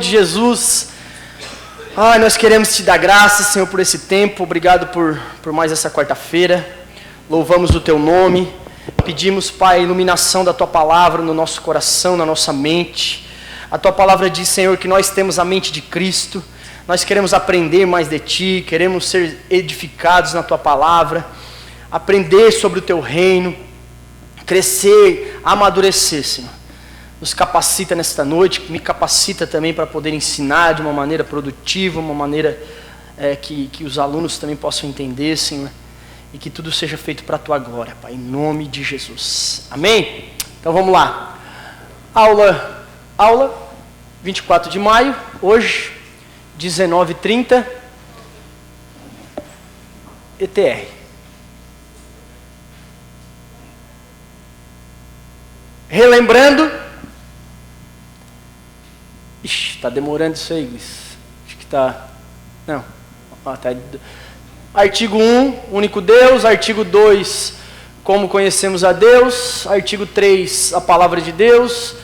de Jesus. Nós queremos te dar graças, Senhor, por esse tempo. Obrigado por mais essa quarta-feira. Louvamos o teu nome. Pedimos, Pai, a iluminação da tua palavra no nosso coração, na nossa mente. A tua palavra diz, Senhor, que nós temos a mente de Cristo. Nós queremos aprender mais de ti, queremos ser edificados na tua palavra, aprender sobre o teu reino, crescer, amadurecer, Senhor. Nos capacita nesta noite, me capacita também para poder ensinar de uma maneira produtiva, uma maneira que os alunos também possam entender, Senhor, e que tudo seja feito para a tua glória, Pai, em nome de Jesus. Amém? Então vamos lá. Aula 24 de maio, hoje, 19h30, ETR. Relembrando, está demorando isso aí, acho que está, não, tá. Artigo 1, único Deus. Artigo 2, como conhecemos a Deus. Artigo 3, a palavra de Deus.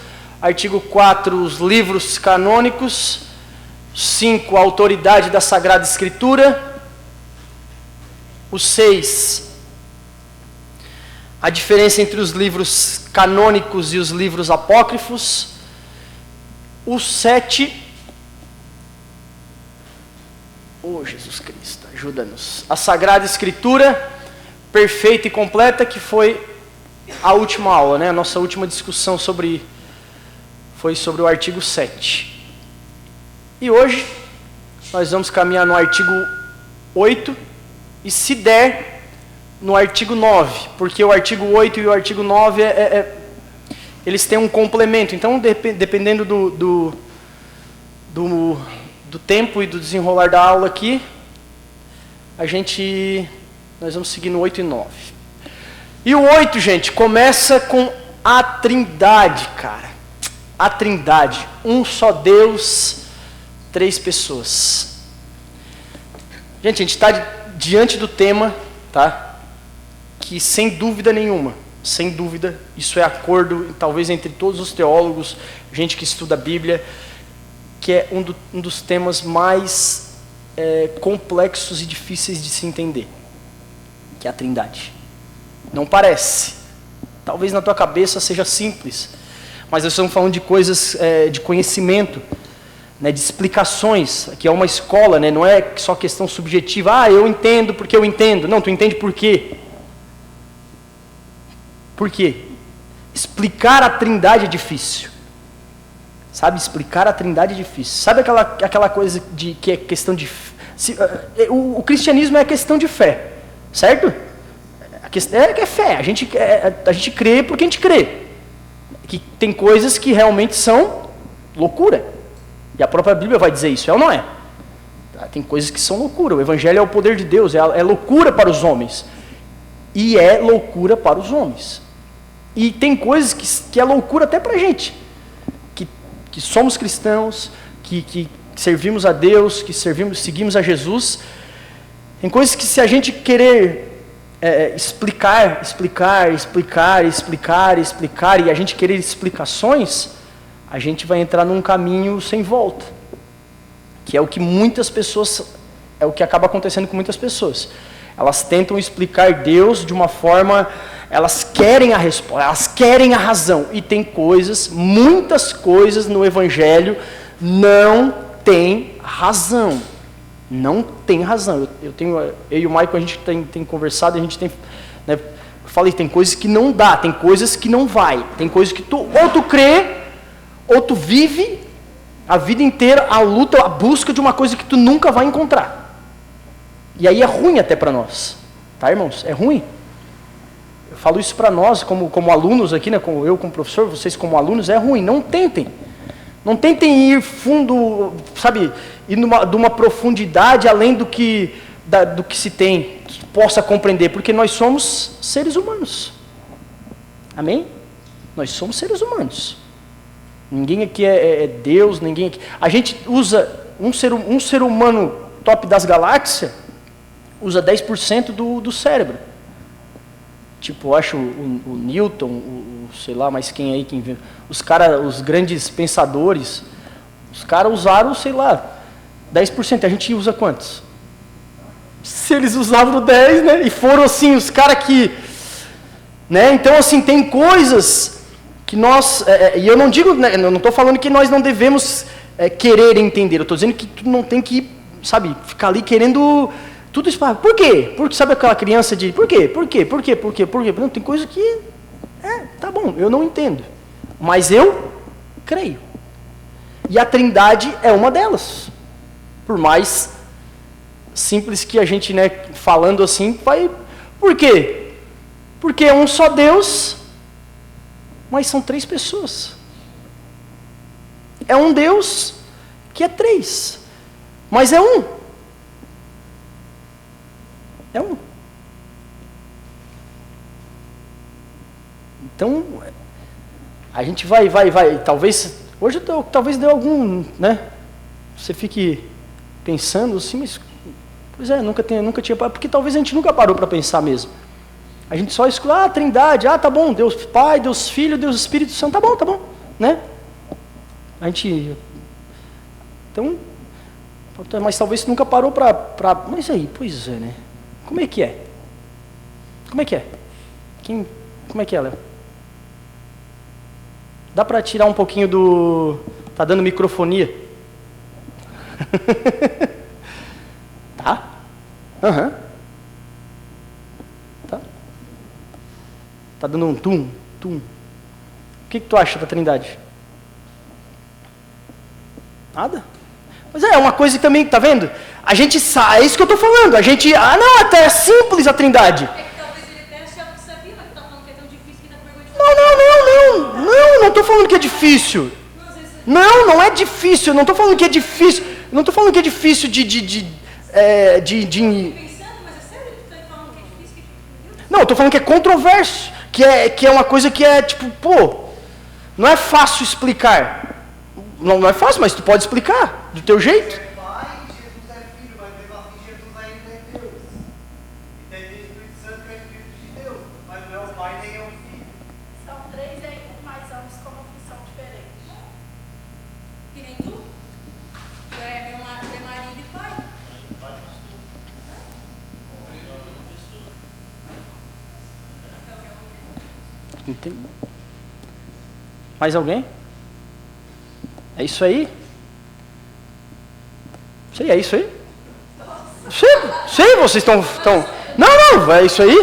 Artigo 4, os livros canônicos. 5, a autoridade da Sagrada Escritura. O 6, a diferença entre os livros canônicos e os livros apócrifos. O 7, Jesus Cristo, ajuda-nos. A Sagrada Escritura, perfeita e completa, que foi a última aula, né? A nossa última discussão foi sobre o artigo 7. E hoje, nós vamos caminhar no artigo 8, e se der, no artigo 9, porque o artigo 8 e o artigo 9, eles têm um complemento. Então, dependendo do tempo e do desenrolar da aula aqui, nós vamos seguir no 8 e 9. E o 8, gente, começa com a Trindade, cara. A Trindade, um só Deus, 3 pessoas. Gente, a gente está diante do tema, tá? Que sem dúvida nenhuma, isso é acordo, talvez entre todos os teólogos, gente que estuda a Bíblia, que é um dos temas mais complexos e difíceis de se entender, que é a Trindade. Não parece. Talvez na tua cabeça seja simples, mas nós estamos falando de coisas de conhecimento, né, de explicações, que é uma escola, né, não é só questão subjetiva. Eu entendo porque eu entendo. Não, tu entende por quê? Por quê? Explicar a Trindade é difícil. Sabe, explicar a Trindade é difícil. Sabe aquela coisa que é questão de... O cristianismo é questão de fé, certo? A questão é fé. A gente crê porque a gente crê. Que tem coisas que realmente são loucura. E a própria Bíblia vai dizer isso, é ou não é? Tem coisas que são loucura. O Evangelho é o poder de Deus, é loucura para os homens. E é loucura para os homens. E tem coisas que é loucura até para a gente. Que somos cristãos, que servimos a Deus, que seguimos a Jesus. Tem coisas que se a gente querer explicar, e a gente querer explicações, a gente vai entrar num caminho sem volta. Que é o que é o que acaba acontecendo com muitas pessoas. Elas tentam explicar Deus de uma forma, elas querem a resposta, elas querem a razão. E tem muitas coisas no Evangelho não tem razão. Não tem razão. Eu e o Michael, a gente tem conversado, a gente tem... Né, eu falei, tem coisas que não dá, tem coisas que não vai. Tem coisas que ou tu crê, ou tu vive a vida inteira a luta, a busca de uma coisa que tu nunca vai encontrar. E aí é ruim até para nós. Tá, irmãos? É ruim. Eu falo isso para nós, como alunos aqui, né? Eu como professor, vocês como alunos, é ruim. Não tentem. Não tentem ir fundo, sabe? Ir de uma profundidade além do que se tem, que possa compreender. Porque nós somos seres humanos. Amém? Nós somos seres humanos. Ninguém aqui é Deus, ninguém aqui... A gente usa, um ser humano top das galáxias, usa 10% do cérebro. Tipo, eu acho o Newton, sei lá, mas quem aí, os grandes pensadores, Os caras usaram, sei lá, 10%. A gente usa quantos? Se eles usavam 10, né? E foram assim, os caras que... Né? Então, assim, tem coisas que nós... e eu não digo, né, eu não estou falando que nós não devemos querer entender. Eu estou dizendo que tu não tem que, sabe, ficar ali querendo... Tudo isso. Por quê? Porque sabe aquela criança de... Por quê? Por quê? Por quê? Por quê? Por quê? Não, tem coisa que... tá bom, eu não entendo. Mas eu creio. E a Trindade é uma delas. Por mais simples que a gente, né, falando assim, vai... Por quê? Porque é um só Deus, mas são 3 pessoas. É um Deus que é 3, mas é um. É um. Então, a gente vai, talvez, hoje talvez dê algum, né, você fique pensando assim, mas, pois é, nunca tinha, porque talvez a gente nunca parou para pensar mesmo. A gente só escuta, Trindade, tá bom, Deus Pai, Deus Filho, Deus Espírito Santo, tá bom, né? A gente, então, mas talvez nunca parou para, mas aí, pois é, né? Como é que é? Como é que é? Como é que é, Léo? Dá para tirar um pouquinho do... Tá dando microfonia? Tá? Aham. Tá? Tá dando um tum. O que tu acha da Trindade? Nada? Mas é uma coisa também, tá vendo? A gente sabe, é isso que eu tô falando. A gente, não, até é simples a Trindade. Não estou falando que é difícil. Não é difícil. Não estou falando que é difícil. Não estou falando que é difícil Não, eu estou falando que é controverso. Que é uma coisa que é tipo, não é fácil explicar. Não é fácil, mas tu pode explicar do teu jeito. Mais alguém? É isso aí? Sei, é isso aí? Sei, vocês estão... Não, é isso aí?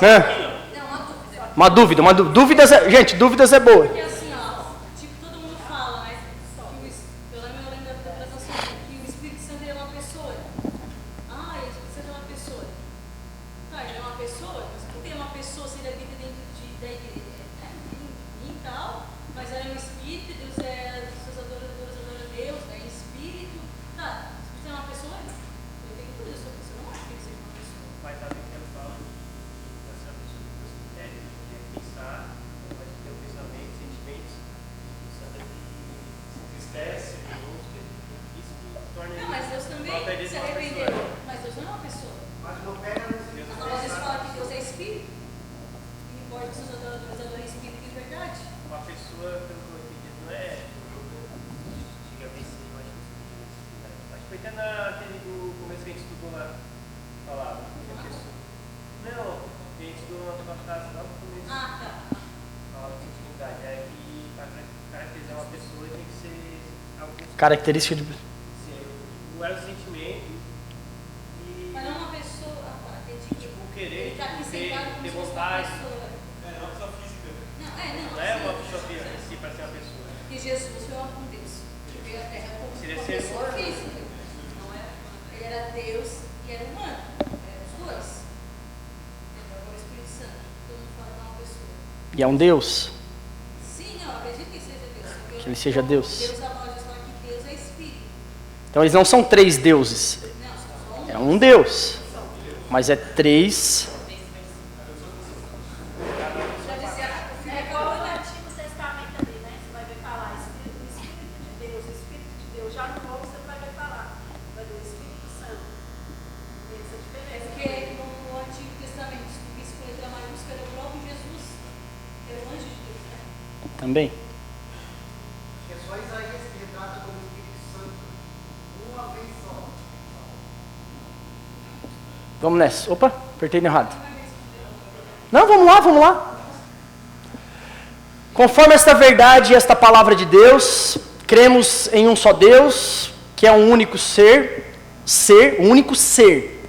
É. Uma dúvida. Dúvidas é boa. Porque assim, tipo, todo mundo fala, né? Eu lembro da apresentação que o Espírito Santo é uma pessoa. O Espírito Santo é uma pessoa. Tá, ele é uma pessoa, mas por que é uma pessoa se ele habita dentro da igreja? E tal, mas ela é um espírito, Deus é, as pessoas adoram a Deus, é espírito. Tá, o Espírito é uma pessoa? Eu tenho dúvida sobre isso, eu não acho que ele seja uma pessoa. Vai estar bem que ela fala de essa pessoa que você quer pensar, vai ter o pensamento, sentimentos, Santa que se entristece, isso que torna ele. Não, mas Deus também se arrependeu. Mas Deus não é uma pessoa. Mas não pega Deus. Às vezes fala que Deus é espírito. E importa que os adoradores adorem espírito de verdade. Uma pessoa, pelo que eu entendi, não é. Diga bem sim, eu acho que foi até naquele do começo que a gente estudou na palavra. Não, a gente estudou na tua casa lá no começo. Tá. Palavra de intimidade. É que para caracterizar uma pessoa tem que ser alguns. Característica de... Não era o sentimento. Mas não é uma pessoa. Entendi. Tipo, querer, Ele tá aqui ter sentado como se fosse uma vontade. pessoa. Não é uma pessoa física. Não Não é uma pessoa física em si para ser uma pessoa. Que Jesus foi um Deus. Que veio à Terra como Seria uma ser pessoa humano. física. Não é? Ele era Deus e era humano. Eram os dois. Agora o Espírito Santo. Todo mundo fala que é uma pessoa. E é um Deus. Sim, eu acredito que seja Deus. Porque Que ele seja Deus. Deus da voz fala que Deus é Espírito. Então eles não são 3 deuses. Não, só um. É um Deus. Mas é 3... Já dizia, É igual no Antigo Testamento ali, né? Você vai ver falar Espírito de Deus, Espírito de Deus. Já no Novo você vai ver falar, vai ver o Espírito Santo. Tem essa diferença. porque no Antigo Testamento, escrito com letra maiúscula, era o próprio Jesus. Era o anjo de Deus, né? Também. É só Isaías que retrata como Vamos nessa. Opa, apertei errado. Não, vamos lá. Conforme esta verdade e esta palavra de Deus, cremos em um só Deus, que é um único um único ser,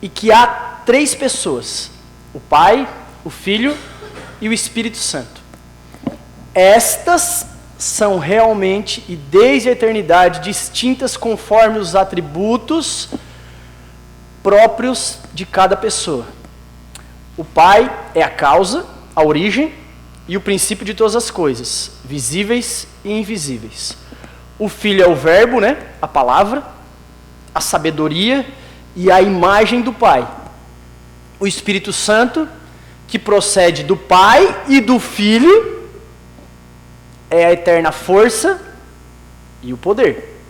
e que há 3 pessoas, o Pai, o Filho e o Espírito Santo. Estas são realmente e desde a eternidade distintas conforme os atributos próprios de cada pessoa. O Pai é a causa, a origem e o princípio de todas as coisas, visíveis e invisíveis. O Filho é o verbo, a palavra, a sabedoria e a imagem do Pai. O Espírito Santo, que procede do Pai e do Filho, é a eterna força e o poder.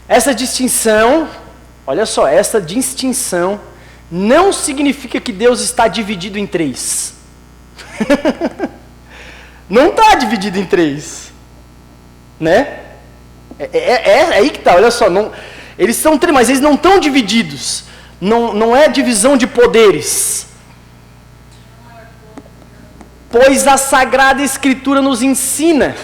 Essa distinção, olha só, essa distinção não significa que Deus está dividido em 3. Não está dividido em 3. É aí que está, olha só. Eles são 3, mas eles não estão divididos. Não é divisão de poderes. Pois a Sagrada Escritura nos ensina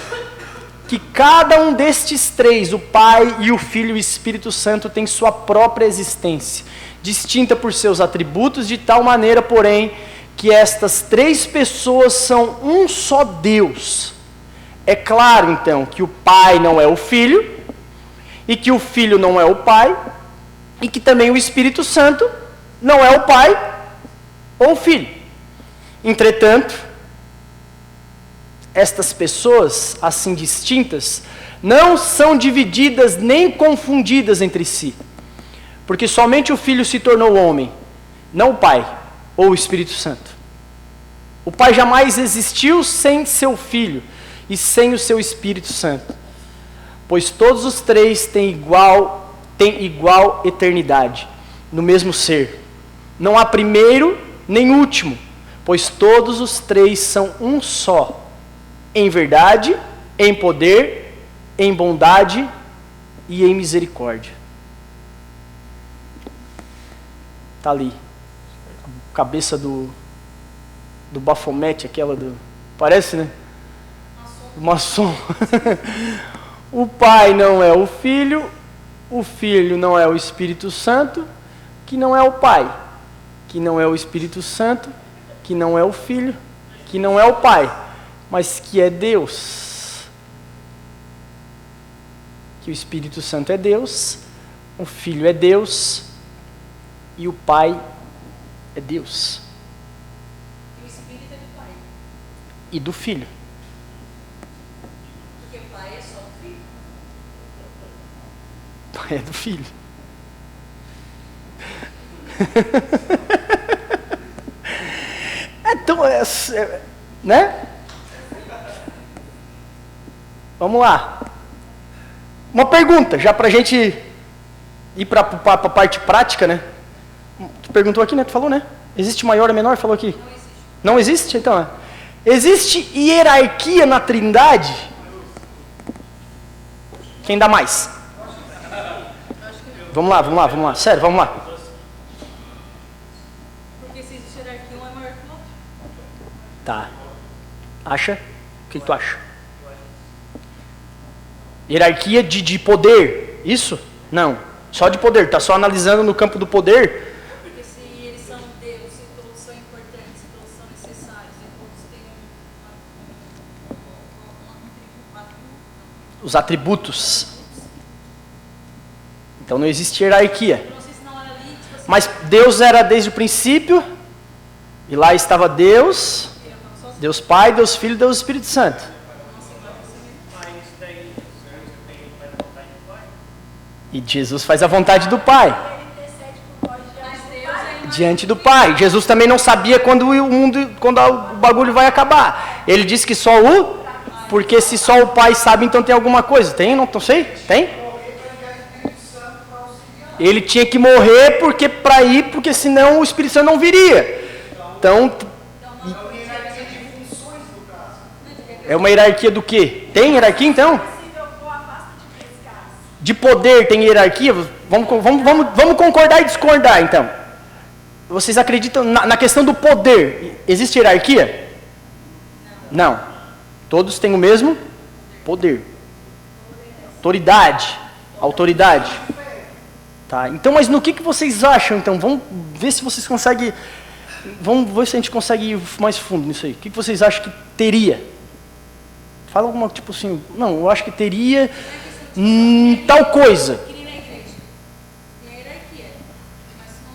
que cada um destes 3, o Pai e o Filho e o Espírito Santo, tem sua própria existência, distinta por seus atributos, de tal maneira, porém, que estas 3 pessoas são um só Deus. É claro, então, que o Pai não é o Filho, e que o Filho não é o Pai, e que também o Espírito Santo não é o Pai ou o Filho. Entretanto, estas pessoas, assim distintas, não são divididas nem confundidas entre si, porque somente o Filho se tornou homem, não o Pai ou o Espírito Santo. O Pai jamais existiu sem seu Filho e sem o seu Espírito Santo, pois todos os 3 têm igual eternidade no mesmo ser. Não há primeiro nem último, pois todos os 3 são um só, em verdade, em poder, em bondade e em misericórdia. Está ali. A cabeça do Bafomete, aquela do... Parece, né? Maçom. O Pai não é o Filho não é o Espírito Santo, que não é o Pai, que não é o Espírito Santo, que não é o Filho, que não é o Pai, mas que é Deus. Que o Espírito Santo é Deus, o Filho é Deus e o Pai é Deus. E o Espírito é do Pai. E do Filho. Porque Pai é só o Filho. Pai é do Filho. Então, né? Vamos lá. Uma pergunta, já para a gente ir para a parte prática, né? Tu perguntou aqui, né? Tu falou, né? Existe maior ou menor? Falou aqui. Não existe? Então, existe hierarquia na Trindade? Quem dá mais? Vamos lá. Sério, vamos lá. Porque se existe hierarquia, um é maior que o outro. Tá. Acha? O que tu acha? Hierarquia de poder, isso? Não. Só de poder, tá só analisando no campo do poder. Porque se eles são Deus, se todos são importantes, se todos são necessários, e todos têm Os atributos. Então não existe hierarquia. não sei se não era ali, tipo assim, Mas Deus era desde o princípio, e lá estava Deus, Deus Pai, Deus Filho, Deus Espírito Santo. E Jesus faz a vontade do Pai. Ele intercede por nós mas diante do Deus Pai. é Diante do Pai. Jesus também não sabia quando o bagulho vai acabar. Ele disse que só porque se só o Pai sabe, então tem alguma coisa. Tem? Não sei? Tem? Ele tinha que morrer porque senão o Espírito Santo não viria. Então, é uma hierarquia do quê? Tem hierarquia então? De poder tem hierarquia? Vamos concordar e discordar, então. Vocês acreditam na questão do poder? Existe hierarquia? Não. Todos têm o mesmo poder. Autoridade. Tá, então, mas no que vocês acham, então? Vamos ver se vocês conseguem... Vamos ver se a gente consegue ir mais fundo nisso aí. O que vocês acham que teria? Fala alguma, tipo assim... Não, eu acho que teria tal coisa. Que nem na igreja. Tem a hierarquia. Mas não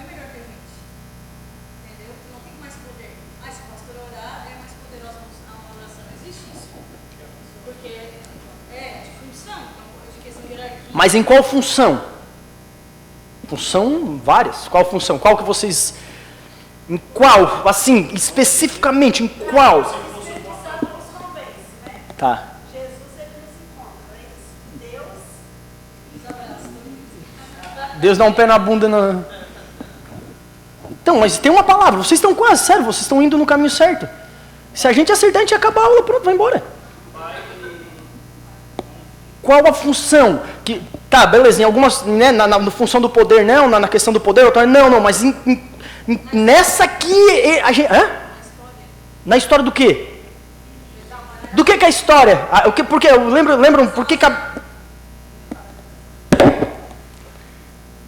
é melhor que a gente. Entendeu? Não tem mais poder. Ah, se o pastor orar, é mais poderosa a oração. Não existe isso. Porque de função, de questão de hierarquia. Mas em qual função? Função várias. Qual função? Qual que vocês... Em qual? Assim, especificamente, em qual? Tá. Jesus ele nos encontra, é isso? Deus dá um pé na bunda na... Então, mas tem uma palavra. Vocês estão quase, sério, vocês estão indo no caminho certo. Se a gente acertar, a gente acaba a aula, pronto, vai embora. Qual a função? Tá, beleza, em algumas, né, na função do poder não, na questão do poder, outra não, mas nessa aqui, na história do quê? Do que é a história? Porque lembram por que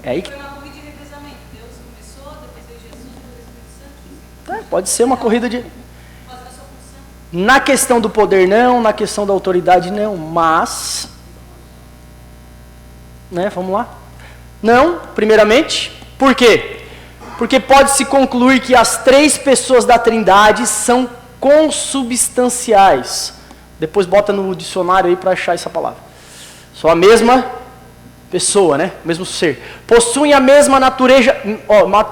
é aí que... Foi uma corrida de revezamento. Deus começou, depois veio Jesus, depois veio o Espírito Santo. Pode ser uma corrida de... Faz a sua função. Na questão do poder não, na questão da autoridade não, mas... Né, vamos lá. Não, primeiramente, por quê? Porque pode-se concluir que as três pessoas da Trindade são consubstanciais. Depois bota no dicionário aí para achar essa palavra. São a mesma pessoa, né? Mesmo ser. Possuem a mesma natureza,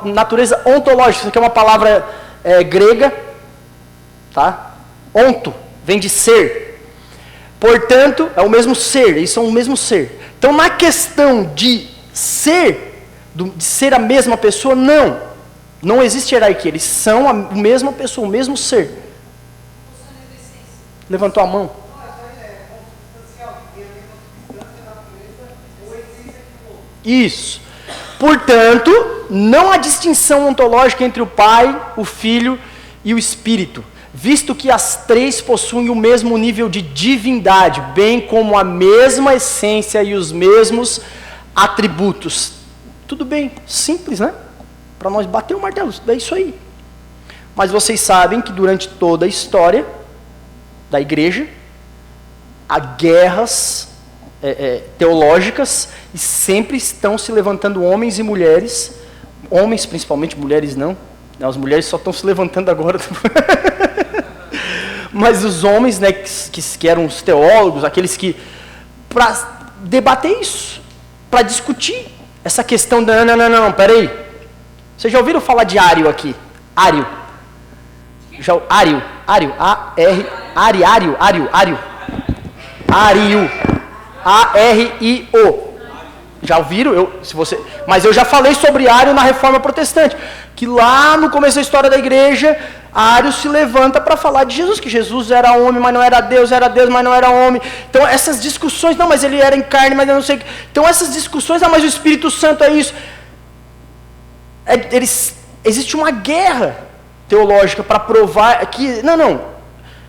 natureza ontológica. Isso aqui é uma palavra grega, tá? Onto, vem de ser. Portanto, é o mesmo ser, eles são o mesmo ser. Então, na questão de ser a mesma pessoa, não existe hierarquia. Eles são a mesma pessoa, o mesmo ser. Levantou a mão. Isso. Portanto, não há distinção ontológica entre o Pai, o Filho e o Espírito, visto que as três possuem o mesmo nível de divindade, bem como a mesma essência e os mesmos atributos. Tudo bem, simples, né? Para nós bater o martelo, é isso aí. Mas vocês sabem que durante toda a história da igreja, há guerras teológicas e sempre estão se levantando homens e mulheres, homens principalmente, mulheres não, as mulheres só estão se levantando agora, mas os homens, né, que eram os teólogos, aqueles que, para debater isso, para discutir essa questão, não, peraí, vocês já ouviram falar de Ário aqui? Ário, Ário, A-R-I-O. Já ouviram? Mas eu já falei sobre Ário na Reforma Protestante, que lá no começo da história da igreja, Ário se levanta para falar de Jesus, que Jesus era homem, mas não era Deus, mas não era homem. Então essas discussões, não, mas ele era em carne, mas eu não sei. Então essas discussões, mas o Espírito Santo é isso. Existe uma guerra teológica para provar que, não.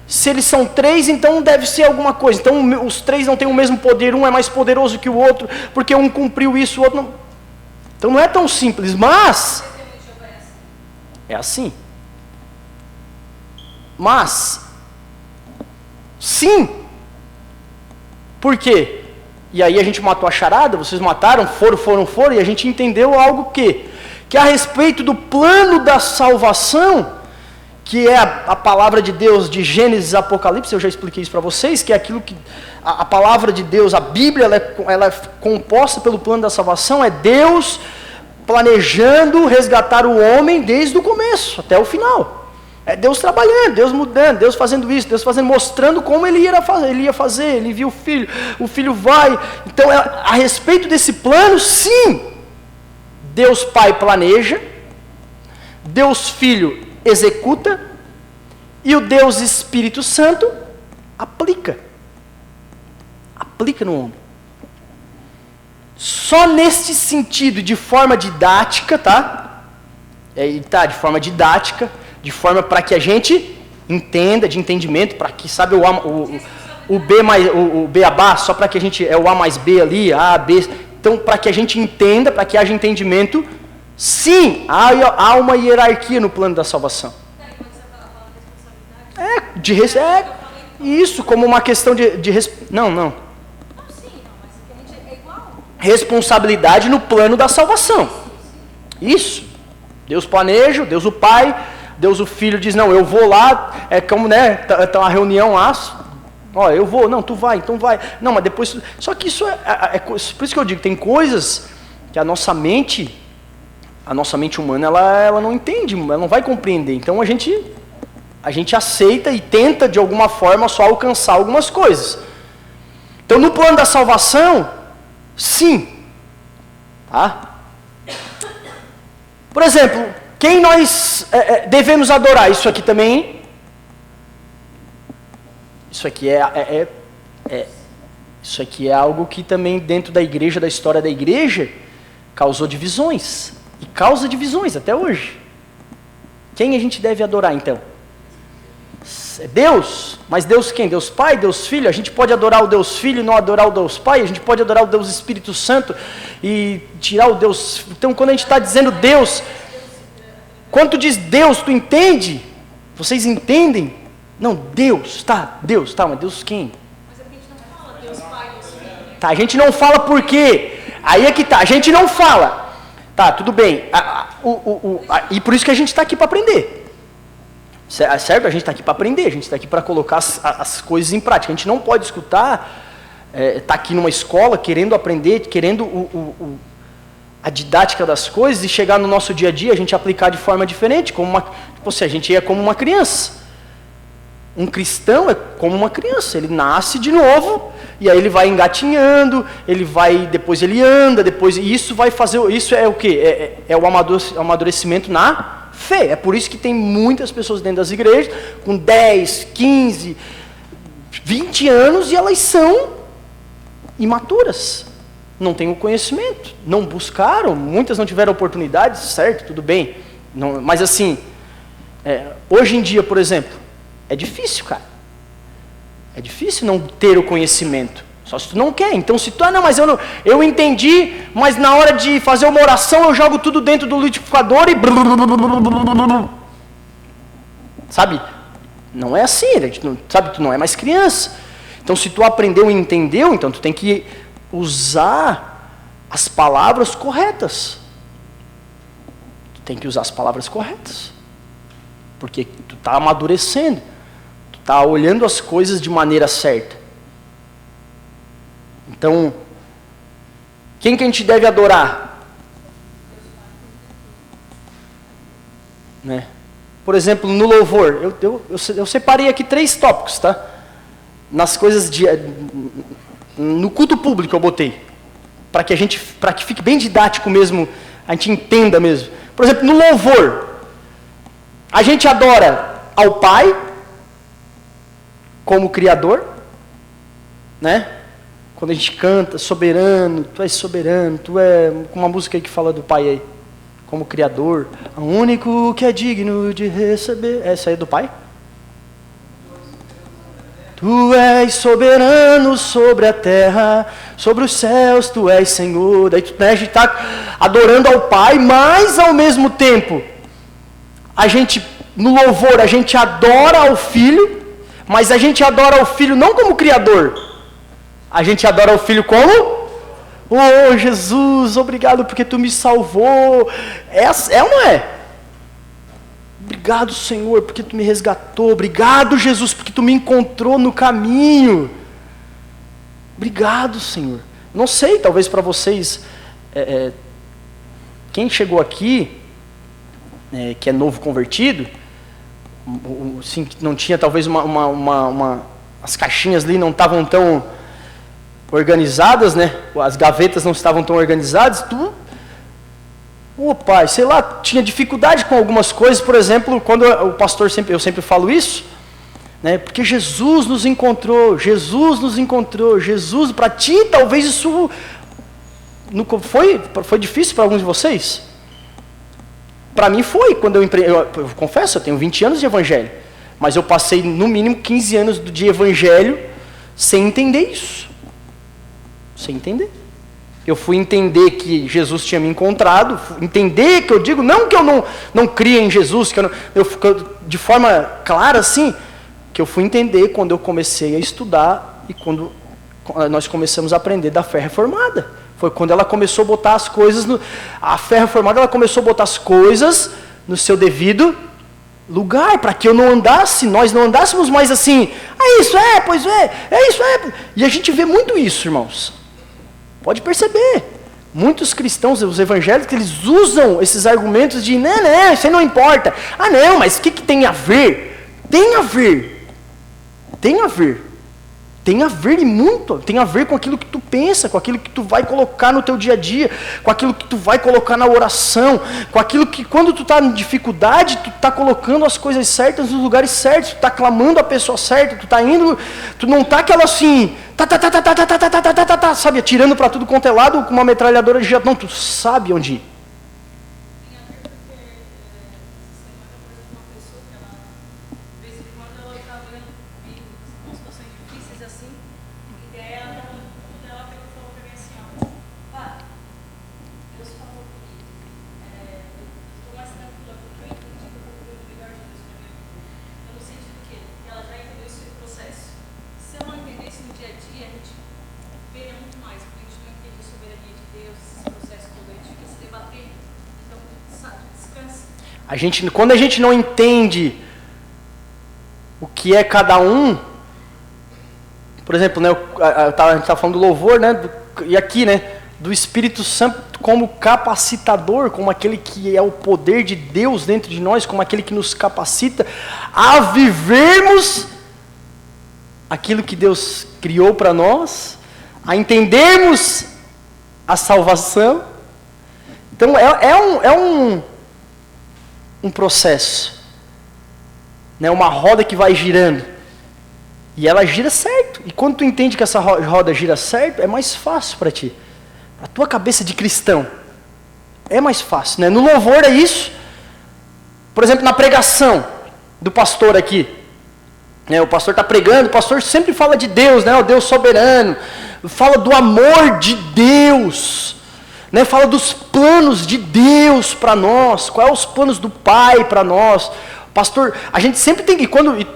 Se eles são três, então deve ser alguma coisa. Então os três não têm o mesmo poder, um é mais poderoso que o outro, porque um cumpriu isso, o outro não. Então não é tão simples, mas é assim. Mas, sim. Por quê? E aí a gente matou a charada, vocês mataram, foram, e a gente entendeu algo que a respeito do plano da salvação, que é a palavra de Deus de Gênesis e Apocalipse, eu já expliquei isso para vocês, que é aquilo que a palavra de Deus, a Bíblia, ela é composta pelo plano da salvação, é Deus planejando resgatar o homem desde o começo até o final. É Deus trabalhando, Deus mudando, Deus fazendo isso, Deus mostrando como ele ia fazer, ele viu o filho vai. Então, a respeito desse plano, sim, Deus Pai planeja, Deus Filho executa e o Deus Espírito Santo aplica no homem. só neste sentido, de forma didática, tá? De forma didática, de forma para que a gente entenda, de entendimento, para que, sabe, o beabá, só para que a gente, é o A mais B ali, A, B, então para que a gente entenda, para que haja entendimento, sim, há uma hierarquia no plano da salvação. Isso, como uma questão responsabilidade no plano da salvação. Isso. Deus planeja, Deus o Pai, Deus o Filho diz, não, eu vou lá, é como, né, tá uma reunião lá, ó, eu vou, não, tu vai, então vai. Não, mas depois, só que isso por isso que eu digo, tem coisas que a nossa mente humana, ela não entende, ela não vai compreender. Então a gente aceita e tenta de alguma forma só alcançar algumas coisas. Então no plano da salvação, sim. Tá? Por exemplo, quem nós devemos adorar? Isso aqui também. Isso aqui isso aqui é algo que também dentro da igreja, da história da igreja, causou divisões. E causa divisões até hoje. Quem a gente deve adorar então? É Deus, mas Deus quem? Deus Pai, Deus Filho? A gente pode adorar o Deus Filho e não adorar o Deus Pai? A gente pode adorar o Deus Espírito Santo e tirar o Deus... Então quando a gente está dizendo Deus, quando tu diz Deus, tu entende? Vocês entendem? Não, Deus, tá, mas Deus quem? Mas a gente não fala Deus Pai, Deus Filho. Tá, a gente não fala por quê? Aí é que tá, a gente não fala. Tá, tudo bem. E por isso que a gente está aqui para aprender. Certo? A gente está aqui para aprender, a gente está aqui para colocar as coisas em prática. A gente não pode escutar, tá aqui numa escola, querendo aprender, querendo a didática das coisas e chegar no nosso dia a dia, a gente aplicar de forma diferente, a gente é como uma criança. Um cristão é como uma criança, ele nasce de novo, e aí ele vai engatinhando, depois ele anda, e isso vai fazer, isso é o quê? É o amadurecimento na fé. É por isso que tem muitas pessoas dentro das igrejas, com 10, 15, 20 anos, e elas são imaturas. Não têm o conhecimento, não buscaram, muitas não tiveram oportunidades, certo, tudo bem. Não, mas assim, hoje em dia, por exemplo, é difícil, cara. É difícil não ter o conhecimento. Só se tu não quer. Então se tu, não, mas eu entendi, mas na hora de fazer uma oração eu jogo tudo dentro do liquidificador e... Sabe? Não é assim, sabe? Tu não é mais criança. Então se tu aprendeu e entendeu, então tu tem que usar as palavras corretas. Tu tem que usar as palavras corretas. Porque tu está amadurecendo. Tu está olhando as coisas de maneira certa. Então, quem que a gente deve adorar? Né? Por exemplo, no louvor, eu separei aqui 3 tópicos, tá? Nas coisas no culto público eu botei, para que fique bem didático mesmo, a gente entenda mesmo. Por exemplo, no louvor, a gente adora ao Pai como Criador, né? Quando a gente canta, soberano, tu és soberano, tu é uma música aí que fala do Pai aí, como Criador, o único que é digno de receber. Essa aí é do Pai? Tu és soberano sobre a terra, sobre os céus, tu és Senhor. Daí a gente está adorando ao Pai, mas ao mesmo tempo, no louvor, a gente adora ao Filho, mas a gente adora ao Filho não como Criador. A gente adora o Filho como? Oh, Jesus, obrigado porque tu me salvou. É ou não é? Obrigado, Senhor, porque tu me resgatou. Obrigado, Jesus, porque tu me encontrou no caminho. Obrigado, Senhor. Não sei, talvez para vocês, quem chegou aqui, que é novo convertido, assim, não tinha talvez as caixinhas ali não estavam tão organizadas, né? As gavetas não estavam tão organizadas, pai, sei lá, tinha dificuldade com algumas coisas, por exemplo, quando o pastor eu sempre falo isso, né? Porque Jesus nos encontrou, para ti talvez isso Foi difícil para alguns de vocês? Para mim foi, quando eu confesso, eu tenho 20 anos de evangelho, mas eu passei no mínimo 15 anos de evangelho sem entender isso. Sem entender. Eu fui entender que Jesus tinha me encontrado, entender que eu digo, não que eu não cria em Jesus, que de forma clara assim, que eu fui entender quando eu comecei a estudar e quando nós começamos a aprender da fé reformada. Foi quando ela começou a botar as coisas, a fé reformada ela começou a botar as coisas no seu devido lugar, para que nós não andássemos mais assim, pois é isso, E a gente vê muito isso, irmãos. Pode perceber. Muitos cristãos, os evangélicos, eles usam esses argumentos de, não, isso aí não importa. Ah, não, mas o que tem a ver? Tem a ver. Tem a ver. Tem a ver e muito. Tem a ver com aquilo que tu pensa, com aquilo que tu vai colocar no teu dia a dia, com aquilo que tu vai colocar na oração, com aquilo que quando tu está em dificuldade, tu está colocando as coisas certas nos lugares certos, tu está clamando a pessoa certa, tu está indo, tu não está aquela assim, sabe, atirando para tudo quanto é lado com uma metralhadora de jato. Não, tu sabe onde ir. Quando a gente não entende o que é cada um, por exemplo, né, a gente está falando do louvor, né, e aqui, né, do Espírito Santo como capacitador, como aquele que é o poder de Deus dentro de nós, como aquele que nos capacita a vivermos aquilo que Deus criou para nós, a entendermos a salvação. Então é um processo, né? Uma roda que vai girando, e ela gira certo, e quando tu entende que essa roda gira certo, é mais fácil para ti, a tua cabeça de cristão, é mais fácil, né? No louvor é isso, por exemplo, na pregação do pastor aqui, né? O pastor está pregando, o pastor sempre fala de Deus, né? O Deus soberano, fala do amor de Deus, né, fala dos planos de Deus para nós, quais são os planos do Pai para nós. Pastor, a gente sempre tem que,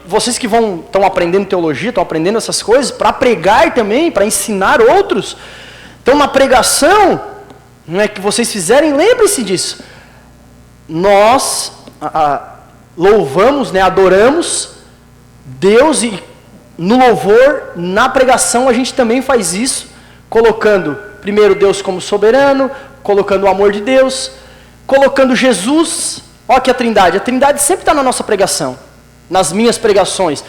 vocês que estão aprendendo teologia, estão aprendendo essas coisas, para pregar também, para ensinar outros, então na pregação, né, que vocês fizerem, lembrem-se disso. Nós louvamos, né, adoramos Deus, e no louvor, na pregação, a gente também faz isso, colocando primeiro Deus como soberano, colocando o amor de Deus, colocando Jesus. Olha aqui a Trindade sempre está na nossa pregação, nas minhas pregações,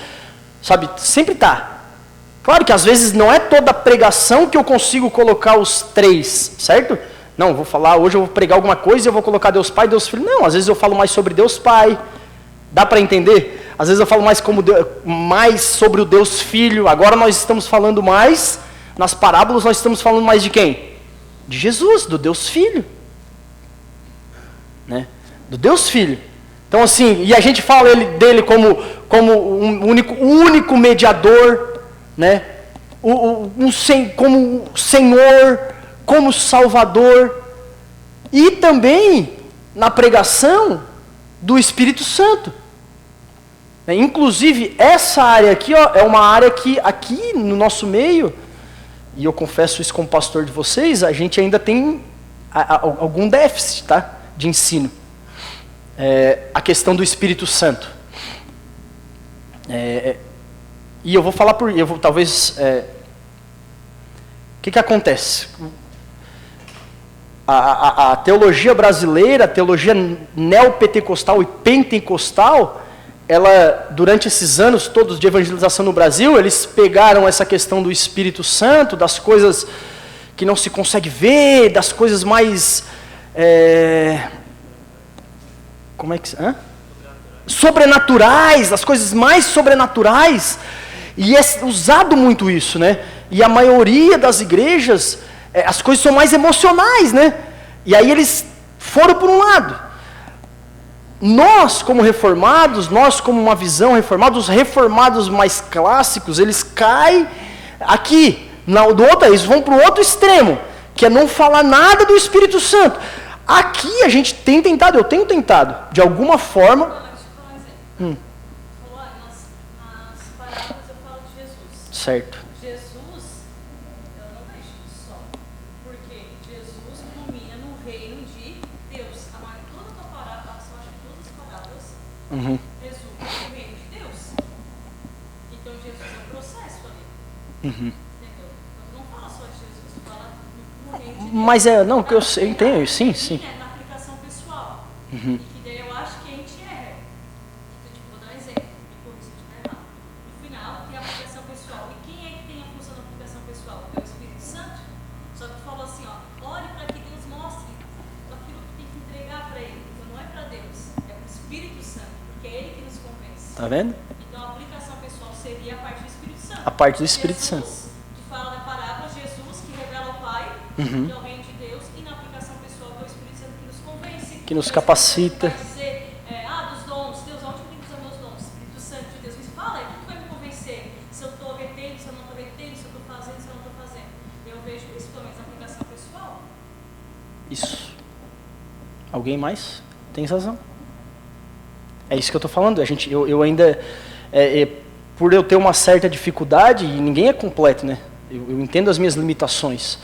sabe, sempre está. Claro que às vezes não é toda pregação que eu consigo colocar os três, certo? Não, vou falar, hoje eu vou pregar alguma coisa e eu vou colocar Deus Pai, Deus Filho. Não, às vezes eu falo mais sobre Deus Pai, dá para entender? Às vezes eu falo mais sobre o Deus Filho. Agora nós estamos falando mais, nas parábolas nós estamos falando mais de quem? De Jesus, do Deus Filho, né? Do Deus Filho. Então assim, e a gente fala dele como um único mediador, né? Como Senhor, como Salvador, e também na pregação do Espírito Santo. Inclusive essa área aqui, ó, é uma área que aqui no nosso meio, e eu confesso isso como pastor de vocês, a gente ainda tem algum déficit, tá, de ensino. A questão do Espírito Santo. E eu vou falar talvez... o que acontece? A teologia brasileira, a teologia neopentecostal e pentecostal, ela, durante esses anos todos de evangelização no Brasil, eles pegaram essa questão do Espírito Santo, das coisas que não se consegue ver, das coisas mais... sobrenaturais, as coisas mais sobrenaturais, e é usado muito isso, né? E a maioria das igrejas, As coisas são mais emocionais, né? E aí eles foram por um lado. Nós, como reformados, nós como uma visão reformada, os reformados mais clássicos, eles caem aqui, do outro, eles vão para o outro extremo, que é não falar nada do Espírito Santo. Aqui a gente tem tentado, eu tenho tentado, de alguma forma... Deixa eu falar um exemplo. Falou, nas parábolas eu falo de Jesus. Certo. Jesus, eu não vejo só. Porque Jesus ilumina no reino de Deus. Toda a tua parábola, eu acho que todas as parábolas resumem no reino de Deus. Então Jesus é um processo ali. Entendeu? Então não fala só de Jesus, fala no reino de Deus. Mas não, que eu sei, entendo, sim. Na aplicação pessoal. E que daí eu acho que a gente erra. Então, tipo, vou dar um exemplo, me corrija se eu estiver errado. No final, tem a aplicação pessoal. E quem é que tem a função da aplicação pessoal? É o Espírito Santo. Só que falou assim, ó, ore para que Deus mostre aquilo que tem que entregar para Ele. Então não é para Deus, é para o Espírito Santo, porque é Ele que nos convence. Tá vendo? Então a aplicação pessoal seria a parte do Espírito Santo. A parte do Espírito Santo. Que fala da parábola, Jesus que revela o Pai, que é o reino de Deus, e na aplicação pessoal é o Espírito Santo que nos convence. Que nos capacita. Vai dizer, dos dons, Deus, onde eu tenho que usar meus dons? Espírito Santo de Deus, me fala, o que vai me convencer? Se eu estou retendo, se eu não estou retendo, se eu estou fazendo, se eu não estou fazendo. Eu vejo isso, pelo menos na aplicação pessoal. Isso. Alguém mais? Tem razão. É isso que eu estou falando. Eu ainda, por eu ter uma certa dificuldade, e ninguém é completo, né? Eu entendo as minhas limitações.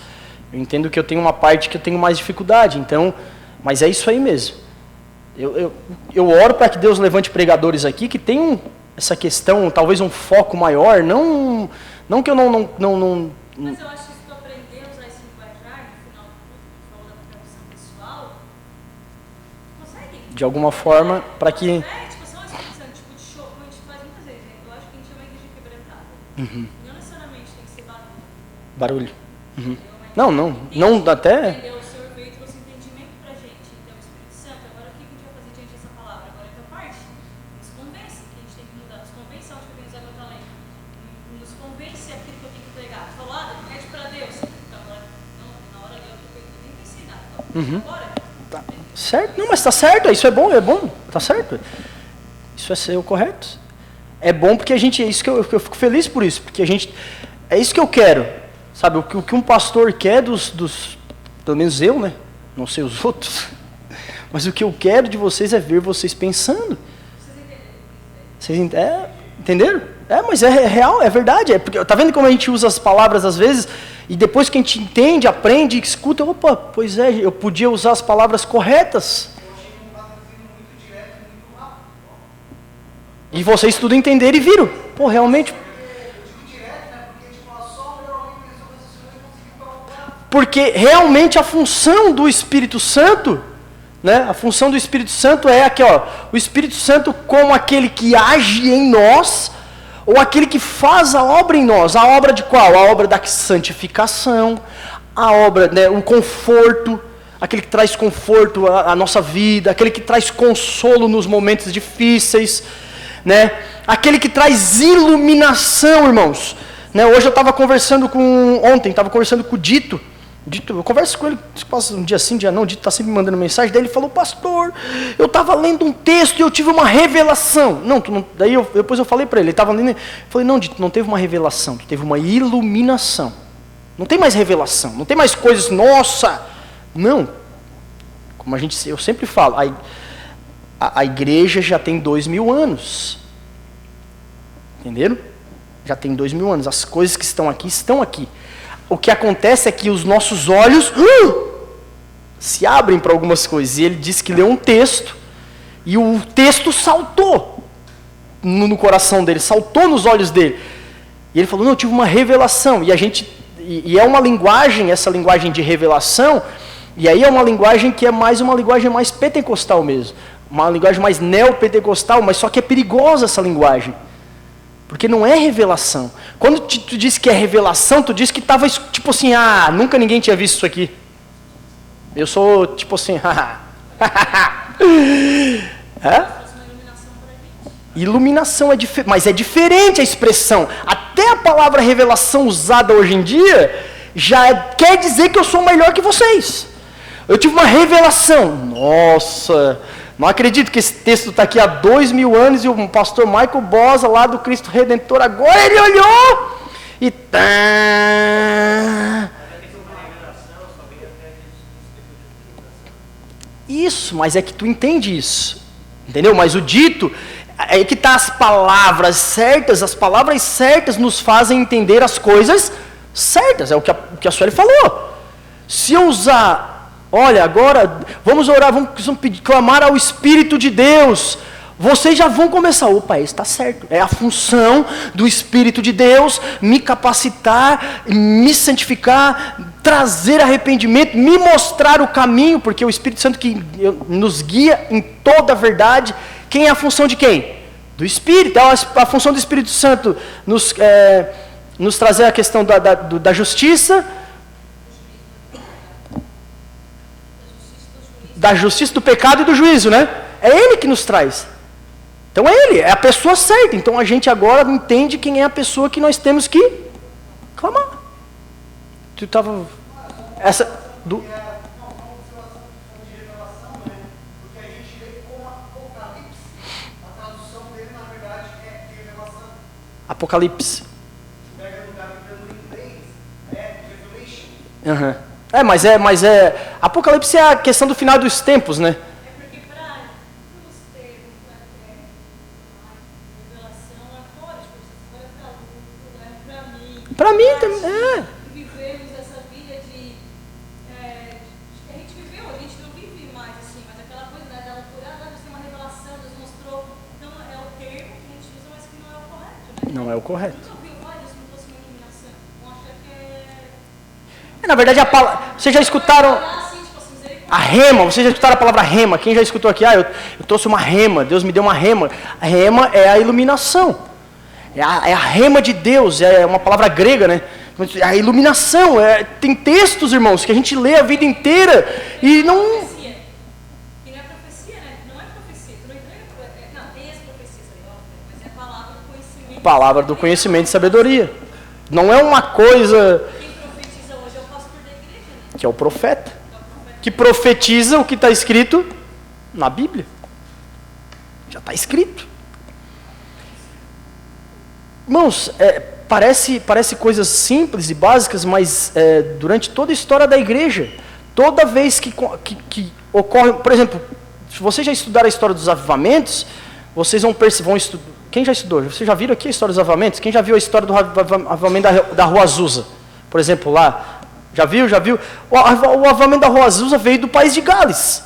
Eu entendo que eu tenho uma parte que eu tenho mais dificuldade. Então, mas é isso aí mesmo. Eu oro para que Deus levante pregadores aqui que tenham essa questão, talvez um foco maior. Não que eu não Mas eu acho que se tu aprender a usar esse linguajar, no final do culto, que falou da aplicação pessoal, tu consegue. de alguma forma, para que... Tipo, só uma expressão, tipo de show, como a gente faz muitas vezes, né? Eu acho que a gente é uma igreja quebrantada. Não necessariamente tem que ser barulho. Barulho. Não, até... Entendeu? O Senhor veio e trouxe entendimento pra gente. Então, o Espírito Santo, agora o que a gente vai fazer diante dessa palavra? Agora é a tua parte. Nos convence que a gente tem que mudar. Nos convence onde eu tenho que usar meu talento. Nos convence aquilo que eu tenho que pregar. Falou, pede pra Deus. Então, agora, não, na hora ali, eu nem pensei nada. Então, agora... Tá. Certo? Não, mas tá certo. Isso é bom. Tá certo. Isso é ser o correto. É bom porque a gente... Isso que eu fico feliz por isso. Porque a gente... É isso que eu quero. Sabe, o que um pastor quer pelo menos eu, né? Não sei os outros. Mas o que eu quero de vocês é ver vocês pensando. Vocês entenderam? Mas é real, é verdade. Porque, tá vendo como a gente usa as palavras às vezes, e depois que a gente entende, aprende, escuta, opa, pois é, eu podia usar as palavras corretas. E vocês tudo entenderam e viram. Pô, realmente... Porque realmente a função do Espírito Santo, né? A função do Espírito Santo é aqui, ó, o Espírito Santo como aquele que age em nós, ou aquele que faz a obra em nós. A obra de qual? A obra da santificação, a obra, né, o conforto, aquele que traz conforto à nossa vida, aquele que traz consolo nos momentos difíceis, né? Aquele que traz iluminação, irmãos. Né? Hoje eu estava conversando ontem estava conversando com o Dito, eu converso com ele, um dia sim, dia não, o Dito está sempre me mandando mensagem, daí ele falou, pastor, eu estava lendo um texto e eu tive uma revelação. Daí depois eu falei para ele estava lendo, eu falei, não, Dito, não teve uma revelação, tu teve uma iluminação. Não tem mais revelação, não tem mais coisas, nossa, não. Como eu sempre falo, a igreja já tem 2000 anos. Entenderam? Já tem 2000 anos, as coisas que estão aqui. O que acontece é que os nossos olhos se abrem para algumas coisas. E ele disse que leu um texto, e o texto saltou no coração dele, saltou nos olhos dele. E ele falou, não, eu tive uma revelação. E é uma linguagem, essa linguagem de revelação, e aí é uma linguagem que é mais uma linguagem mais pentecostal mesmo. Uma linguagem mais neopentecostal, mas só que é perigosa essa linguagem. Porque não é revelação. Quando tu diz que é revelação, tu diz que estava tipo assim, nunca ninguém tinha visto isso aqui. Eu sou tipo assim, Iluminação é diferente, mas é diferente a expressão. Até a palavra revelação usada hoje em dia, já quer dizer que eu sou melhor que vocês. Eu tive uma revelação. Nossa, não acredito que esse texto está aqui há 2000 anos e o pastor Michael Bosa, lá do Cristo Redentor, agora ele olhou e isso, mas é que tu entende isso, entendeu? Mas o dito, é que está as palavras certas nos fazem entender as coisas certas, é o que a Sueli falou. Se eu usar, olha, agora vamos orar, vamos clamar ao Espírito de Deus, vocês já vão começar, opa, isso está certo, é a função do Espírito de Deus, me capacitar, me santificar, trazer arrependimento, me mostrar o caminho, porque o Espírito Santo que nos guia em toda a verdade. Quem é a função de quem? Do Espírito. A função do Espírito Santo nos trazer a questão da justiça, da justiça, do pecado e do juízo, né? É Ele que nos traz. Então é Ele, é a pessoa certa. Então a gente agora entende quem é a pessoa que nós temos que clamar. Tu estava... Essa... Do... Apocalipse. Uhum. Mas Apocalipse é a questão do final dos tempos, né? É porque para os termos, revelação é fora, para mim. Para mim também, Vivemos essa vida de a gente viveu, a gente não vive mais assim, mas aquela coisa, né, da loucura, Deus tem uma revelação, Deus mostrou, então é o termo que a gente usa, mas que não é o correto, né? não é o correto. Nunca ouviu, olha, isso não fosse uma iluminação, vão achar que Na verdade, a palavra, vocês já escutaram assim, tipo assim, misericórdia. a rema, vocês já escutaram a palavra rema? Quem já escutou aqui? Eu trouxe uma rema, Deus me deu uma rema. A rema é a iluminação. É a rema de Deus, é uma palavra grega, né? A iluminação, tem textos, irmãos, que a gente lê a vida inteira e não... Profecia. E não é profecia, né? Não é profecia. Tu não entrega... Não, tem as profecias aí, óbvio, mas é a palavra do conhecimento. Palavra do conhecimento e sabedoria. Não é uma coisa... Quem profetiza hoje é o pastor da igreja, né? Que é o profeta. Que profetiza o que está escrito na Bíblia. Já está escrito. Irmãos, parece coisas simples e básicas, mas durante toda a história da igreja, toda vez que ocorre, por exemplo, se vocês já estudaram a história dos avivamentos, vocês vão estudar. Quem já estudou? Vocês já viram aqui a história dos avivamentos? Quem já viu a história do avivamento da Rua Azusa? Por exemplo, lá. Já viu? O avivamento da Rua Azusa veio do país de Gales.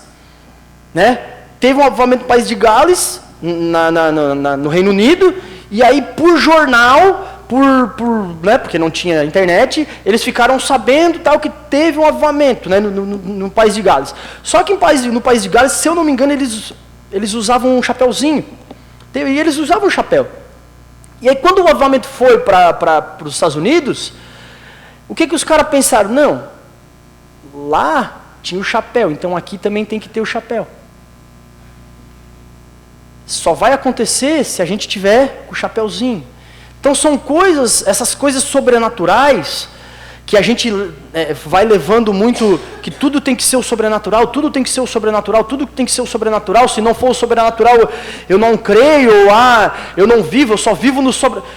Né? Teve um avivamento do país de Gales, no Reino Unido, e aí por jornal, né, porque não tinha internet, eles ficaram sabendo tal, que teve um avivamento, né, no país de Gales. Só que no país de Gales, se eu não me engano, eles usavam um chapéuzinho. E eles usavam um chapéu. E aí quando o avivamento foi para os Estados Unidos, o que os caras pensaram? Não, lá tinha o chapéu, então aqui também tem que ter o chapéu. Só vai acontecer se a gente tiver o chapéuzinho. Então são essas coisas sobrenaturais, que a gente vai levando muito, que tudo tem que ser o sobrenatural, tudo tem que ser o sobrenatural, tudo tem que ser o sobrenatural, se não for o sobrenatural eu não creio, eu não vivo, eu só vivo no sobrenatural.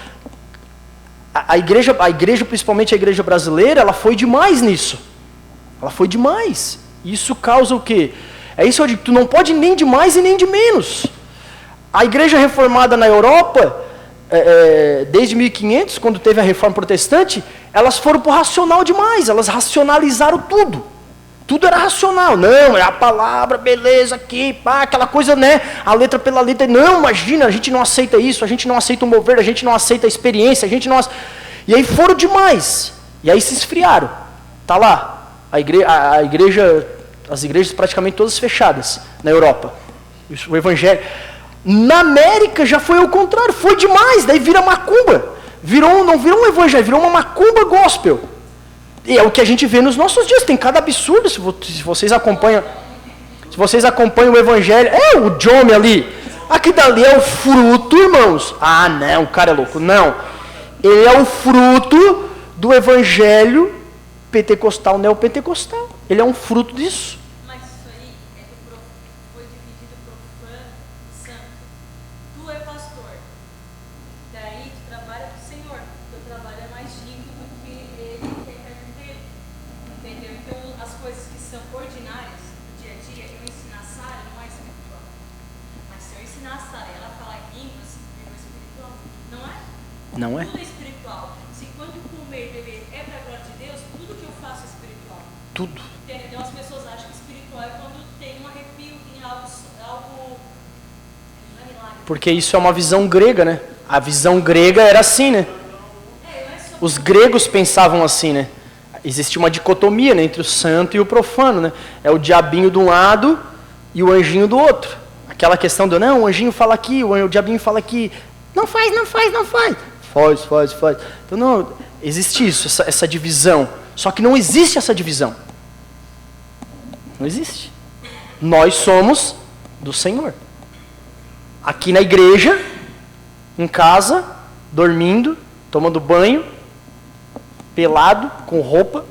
A igreja, principalmente a igreja brasileira, ela foi demais nisso. Ela foi demais. Isso causa o quê? É isso que eu digo, tu não pode nem de mais e nem de menos. A igreja reformada na Europa, desde 1500, quando teve a reforma protestante, elas foram por racional demais, elas racionalizaram tudo. Tudo era racional. Não, é a palavra, beleza, aqui, pá, aquela coisa, né? A letra pela letra. Não, imagina, a gente não aceita isso, a gente não aceita o mover, a gente não aceita a experiência, a gente não... E aí foram demais. E aí se esfriaram. Tá lá, a igreja, as igrejas praticamente todas fechadas na Europa. O evangelho... Na América já foi ao contrário, foi demais, daí vira macumba. Não virou um evangelho, virou uma macumba gospel. E é o que a gente vê nos nossos dias, tem cada absurdo, se vocês acompanham o evangelho, o John ali, aqui dali é o fruto, irmãos. Ah, não, o cara é louco, não. Ele é o fruto do evangelho pentecostal, neopentecostal. Ele é um fruto disso. Mas isso aí é do foi dividido profano e santo. Tu é pastor. Daí tu trabalha pro Senhor. Teu trabalho é mais digno do que ele que é carpinteiro. Entendeu? Então as coisas que são ordinárias do dia a dia, eu ensinar a Sara não é espiritual. Mas se eu ensinar a Sara e ela falar em línguas, é espiritual. Não é? Não é? Tudo é espiritual. Se quando comer e beber é para a glória de Deus, tudo que eu faço é espiritual. Tudo. Entendeu? As pessoas acham que espiritual é quando tem um arrepio, tem algo não é milagre. Porque isso é uma visão grega, né? A visão grega era assim, né? Não é só Os gregos pensavam assim, né? Existia uma dicotomia, né, entre o santo e o profano, né? É o diabinho de um lado e o anjinho do outro. Aquela questão do, não, o anjinho fala aqui, o diabinho fala aqui. Não faz, não faz, não faz. Faz. Então, não, existe isso, essa divisão. Só que não existe essa divisão. Não existe. Nós somos do Senhor. Aqui na igreja, em casa, dormindo, tomando banho, pelado, com roupa,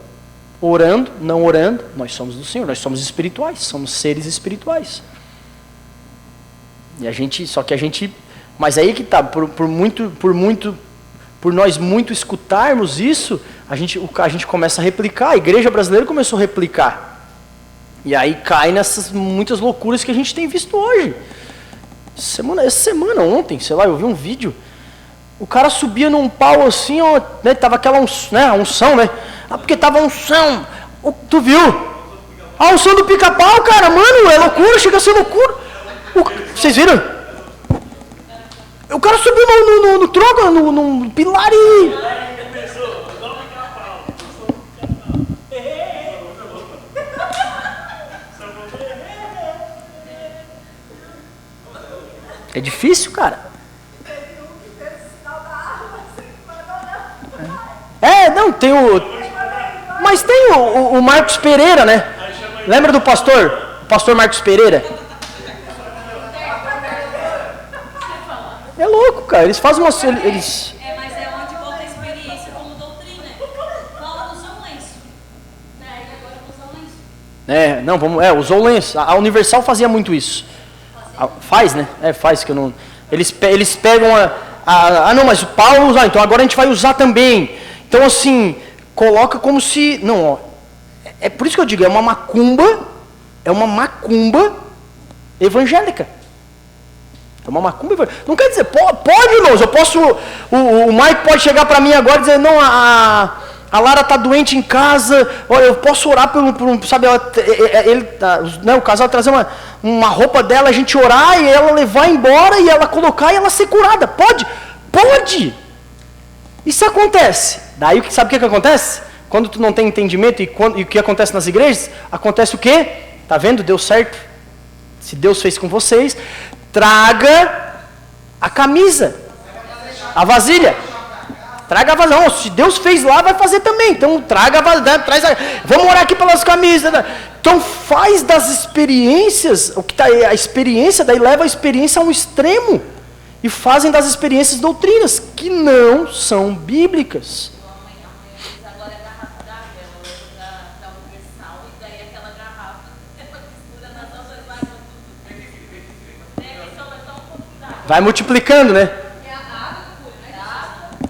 orando, não orando, nós somos do Senhor, nós somos espirituais, somos seres espirituais. E mas aí que tá, por nós muito escutarmos isso, a gente começa a replicar, a igreja brasileira começou a replicar. E aí cai nessas muitas loucuras que a gente tem visto hoje. Essa semana, ontem, sei lá, eu vi um vídeo. O cara subia num pau assim, ó, né, tava aquela unção, né? Ah, porque tava unção. Tu viu? A unção do pica-pau, cara, mano, é loucura, chega a ser loucura. Vocês viram? O cara subiu no tronco, no pilar e... É difícil, cara. Não, tem o... Mas tem o Marcos Pereira, né? Lembra do pastor? O pastor Marcos Pereira? É louco, cara. Eles fazem uma... mas é onde volta a experiência como doutrina. Fala usar um lenço. Daí agora usar um lenço. Usou o lenço. A Universal fazia muito isso. Faz, né? Faz que eu não... Eles pegam não, mas o Paulo usa, então agora a gente vai usar também. Então assim, coloca como se... Não, ó. É por isso que eu digo, é uma macumba evangélica. É uma macumba evangélica. Não quer dizer, pode, irmãos, eu posso... O Mike pode chegar para mim agora e dizer, não, a Lara está doente em casa, olha, eu posso orar sabe, o casal trazer uma roupa dela, a gente orar e ela levar embora e ela colocar e ela ser curada. Pode! Pode! Isso acontece. Daí, sabe o que acontece? Quando tu não tem entendimento e o que acontece nas igrejas, acontece o quê? Tá vendo? Deu certo. Se Deus fez com vocês, traga a camisa, a vasilha. Traga a vasilha. Não, se Deus fez lá, vai fazer também. Então, traga a vasilha. Vamos orar aqui pelas camisas. Então, faz das experiências, a experiência, daí leva a experiência a um extremo. E fazem das experiências doutrinas, que não são bíblicas. Agora é a garrafa d'água, da Universal, e daí aquela garrafa, mistura nas outras águas, tudo. Vai multiplicando, né?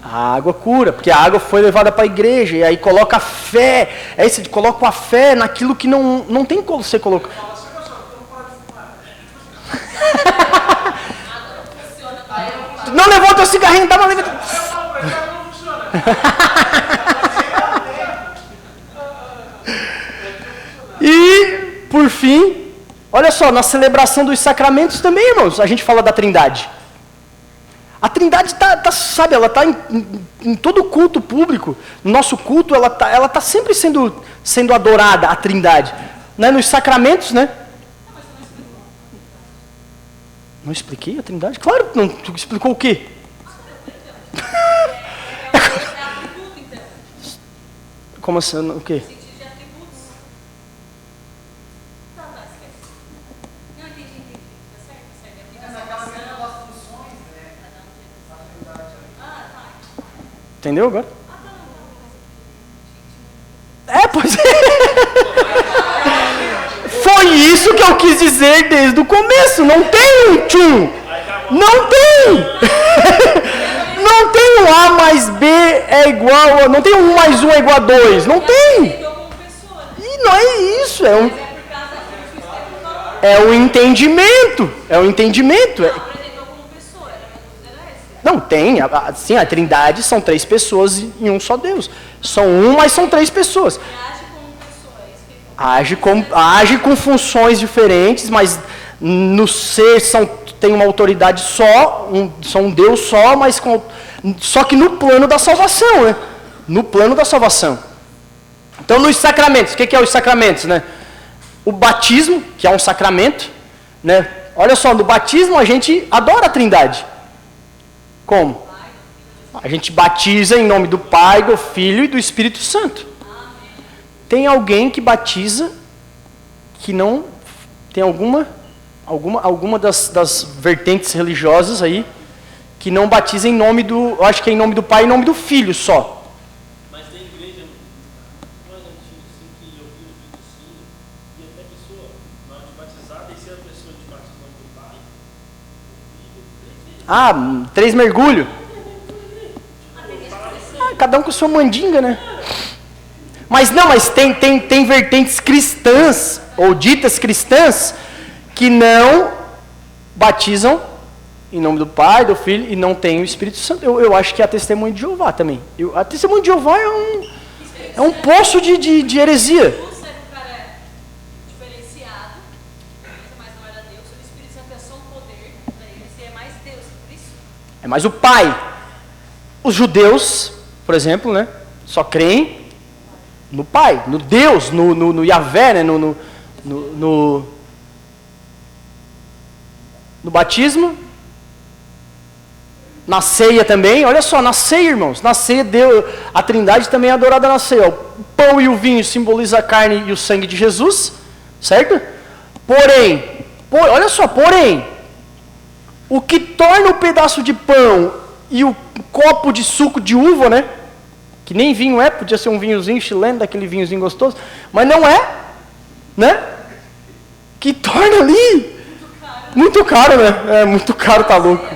A água cura, porque a água foi levada para a igreja, e aí coloca a fé, você coloca a fé naquilo que não tem como você colocar. Não levou teu cigarrinho, dá uma levada. E, por fim, olha só, na celebração dos sacramentos também, irmãos, a gente fala da Trindade. A Trindade sabe, ela está em todo culto público. No nosso culto, ela tá sempre sendo adorada, a Trindade. Né? Nos sacramentos, né? Não expliquei a Trindade? Claro que não. Tu explicou o quê? Como assim? O quê? Sentido de atributos. Tá, esquece. Não, entendi. Tá certo. Aquela questão das funções, né? Entendeu agora? É pois é. Foi isso que eu quis dizer desde o começo. Não tem um tchum. Não tem. Não tem um A mais B é igual a... Não tem um mais um é igual a 2. Não tem. E não é isso. É o entendimento. É o entendimento. Não, tem. Sim, a Trindade são 3 pessoas em um só Deus. São um, mas são 3 pessoas. Age com funções diferentes, mas no ser tem uma autoridade só, são um Deus só, mas só que no plano da salvação, né? No plano da salvação. Então, nos sacramentos, o que é os sacramentos, né? O batismo, que é um sacramento, né? Olha só, no batismo a gente adora a Trindade. Como? A gente batiza em nome do Pai, do Filho e do Espírito Santo. Tem alguém que batiza que não tem alguma das vertentes religiosas aí que não batiza em nome do, eu acho que é em nome do Pai e em nome do Filho só. Mas na igreja mais antiga assim que eu vi o Espírito e até pessoa na hora de batizar descer a pessoa de batiza em nome do Pai, do Filho, 3 mergulhos. Cada um com sua mandinga, né? Mas tem vertentes cristãs, ou ditas cristãs, que não batizam em nome do Pai, do Filho, e não tem o Espírito Santo. Eu acho que é a Testemunha de Jeová também. A Testemunha de Jeová é um poço de heresia. O cara diferenciado, mas não era Deus. O Espírito Santo é só um poder para eles, e é mais Deus, por isso. É mais o Pai. Os judeus, por exemplo, né, só creem no Pai, no Deus, no Yahvé, né, no batismo, na ceia também. Olha só, na ceia, irmãos, na ceia a Trindade também é adorada na ceia. O pão e o vinho simbolizam a carne e o sangue de Jesus, certo? Porém, olha só, o que torna o pedaço de pão e o copo de suco de uva, né? Que nem vinho é, podia ser um vinhozinho chileno, daquele vinhozinho gostoso, mas não é, né? Que torna ali muito caro, né? É muito caro, tá louco.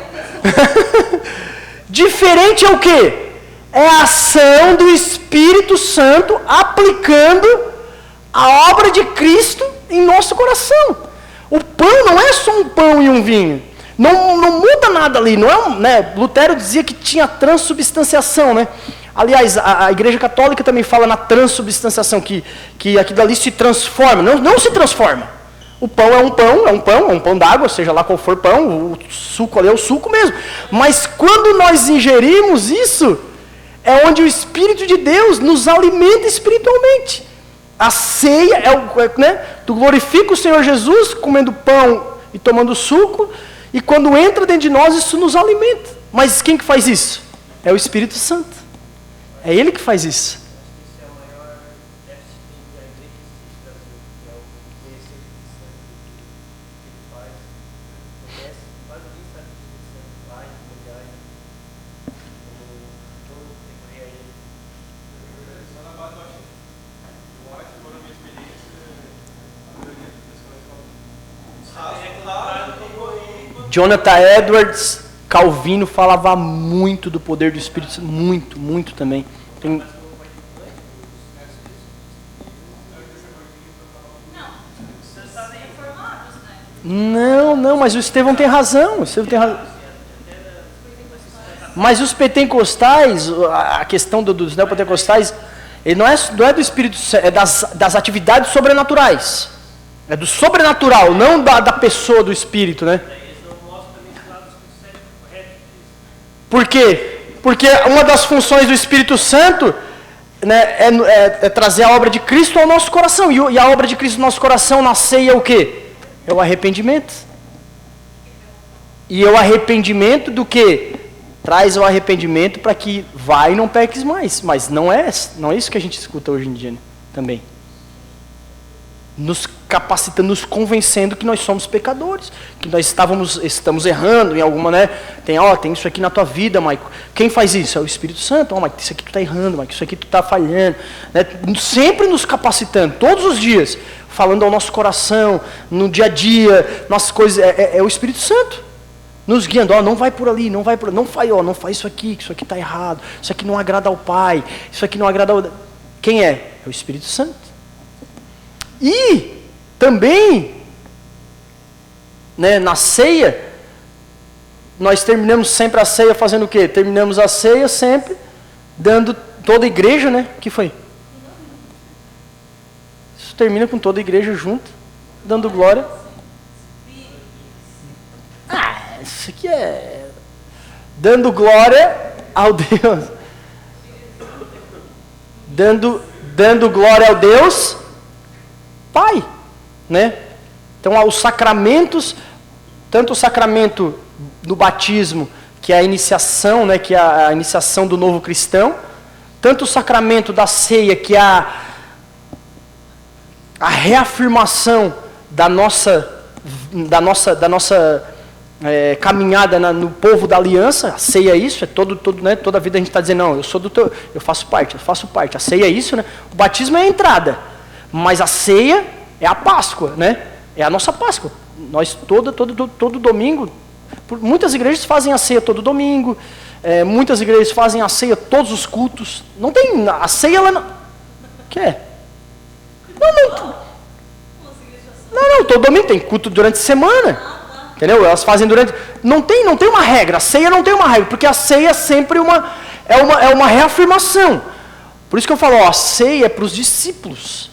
Diferente é o quê? É a ação do Espírito Santo aplicando a obra de Cristo em nosso coração. O pão não é só um pão e um vinho. Não muda nada ali, não é, né? Lutero dizia que tinha transubstanciação, né? Aliás, a Igreja Católica também fala na transubstanciação, que aquilo ali se transforma. Não se transforma. O pão é um pão d'água, seja lá qual for pão, o suco ali é o suco mesmo. Mas quando nós ingerimos isso, é onde o Espírito de Deus nos alimenta espiritualmente. A ceia, né? Tu glorifica o Senhor Jesus comendo pão e tomando suco, e quando entra dentro de nós, isso nos alimenta. Mas quem que faz isso? É o Espírito Santo. É Ele que faz isso. Esse é o maior déficit da igreja do Brasil, que é o conhecer o que ele faz, conhece, quase ninguém sabe o que o Espírito Santo faz, mundiais, como recorrer a ele. só na base eu acho que na minha experiência, a maioria das pessoas falam, Jonathan Edwards, Calvino falava muito do poder do Espírito Santo, muito também. Não, mas o Estevão tem razão. Mas os pentecostais, a questão dos neopentecostais, ele não é do Espírito Santo, é das atividades sobrenaturais. É do sobrenatural, não da pessoa do Espírito, né? Por quê? Porque uma das funções do Espírito Santo, né, é trazer a obra de Cristo ao nosso coração. E a obra de Cristo no nosso coração, na ceia, é o quê? É o arrependimento. E é o arrependimento do quê? Traz o arrependimento para que vai e não peques mais. Mas não é isso que a gente escuta hoje em dia, né? Também. Nos capacitando, nos convencendo que nós somos pecadores, que nós estamos errando em alguma, né? Tem isso aqui na tua vida, Maico. Quem faz isso? É o Espírito Santo. Maico, isso aqui tu está errando, Maico, isso aqui tu está falhando. Né? Sempre nos capacitando, todos os dias, falando ao nosso coração, no dia a dia, nossas coisas. É o Espírito Santo nos guiando. Não vai por ali, não vai por ali, não faz isso aqui, que isso aqui está errado, isso aqui não agrada ao Pai, isso aqui não agrada ao... Quem é? É o Espírito Santo. E também, né, na ceia, nós terminamos sempre a ceia fazendo o quê? Terminamos a ceia sempre dando toda a igreja, né? O que foi? Isso termina com toda a igreja junto, dando glória. Isso aqui é dando glória ao Deus. Dando glória ao Deus Pai, né? Então, os sacramentos, tanto o sacramento do batismo, que é a iniciação, né, que é a iniciação do novo cristão, tanto o sacramento da ceia, que é a reafirmação da nossa caminhada no povo da aliança. A ceia é isso, né, toda a vida a gente está dizendo, não, eu faço parte, a ceia é isso, né? O batismo é a entrada, mas a ceia é a Páscoa, né? É a nossa Páscoa. Nós todo domingo, muitas igrejas fazem a ceia todo domingo, muitas igrejas fazem a ceia todos os cultos. Não tem a ceia, ela não... Quer? Não, todo domingo tem culto durante a semana. Entendeu? Elas fazem durante... Não tem uma regra, a ceia não tem uma regra, porque a ceia é sempre uma reafirmação. Por isso que eu falo, a ceia é para os discípulos.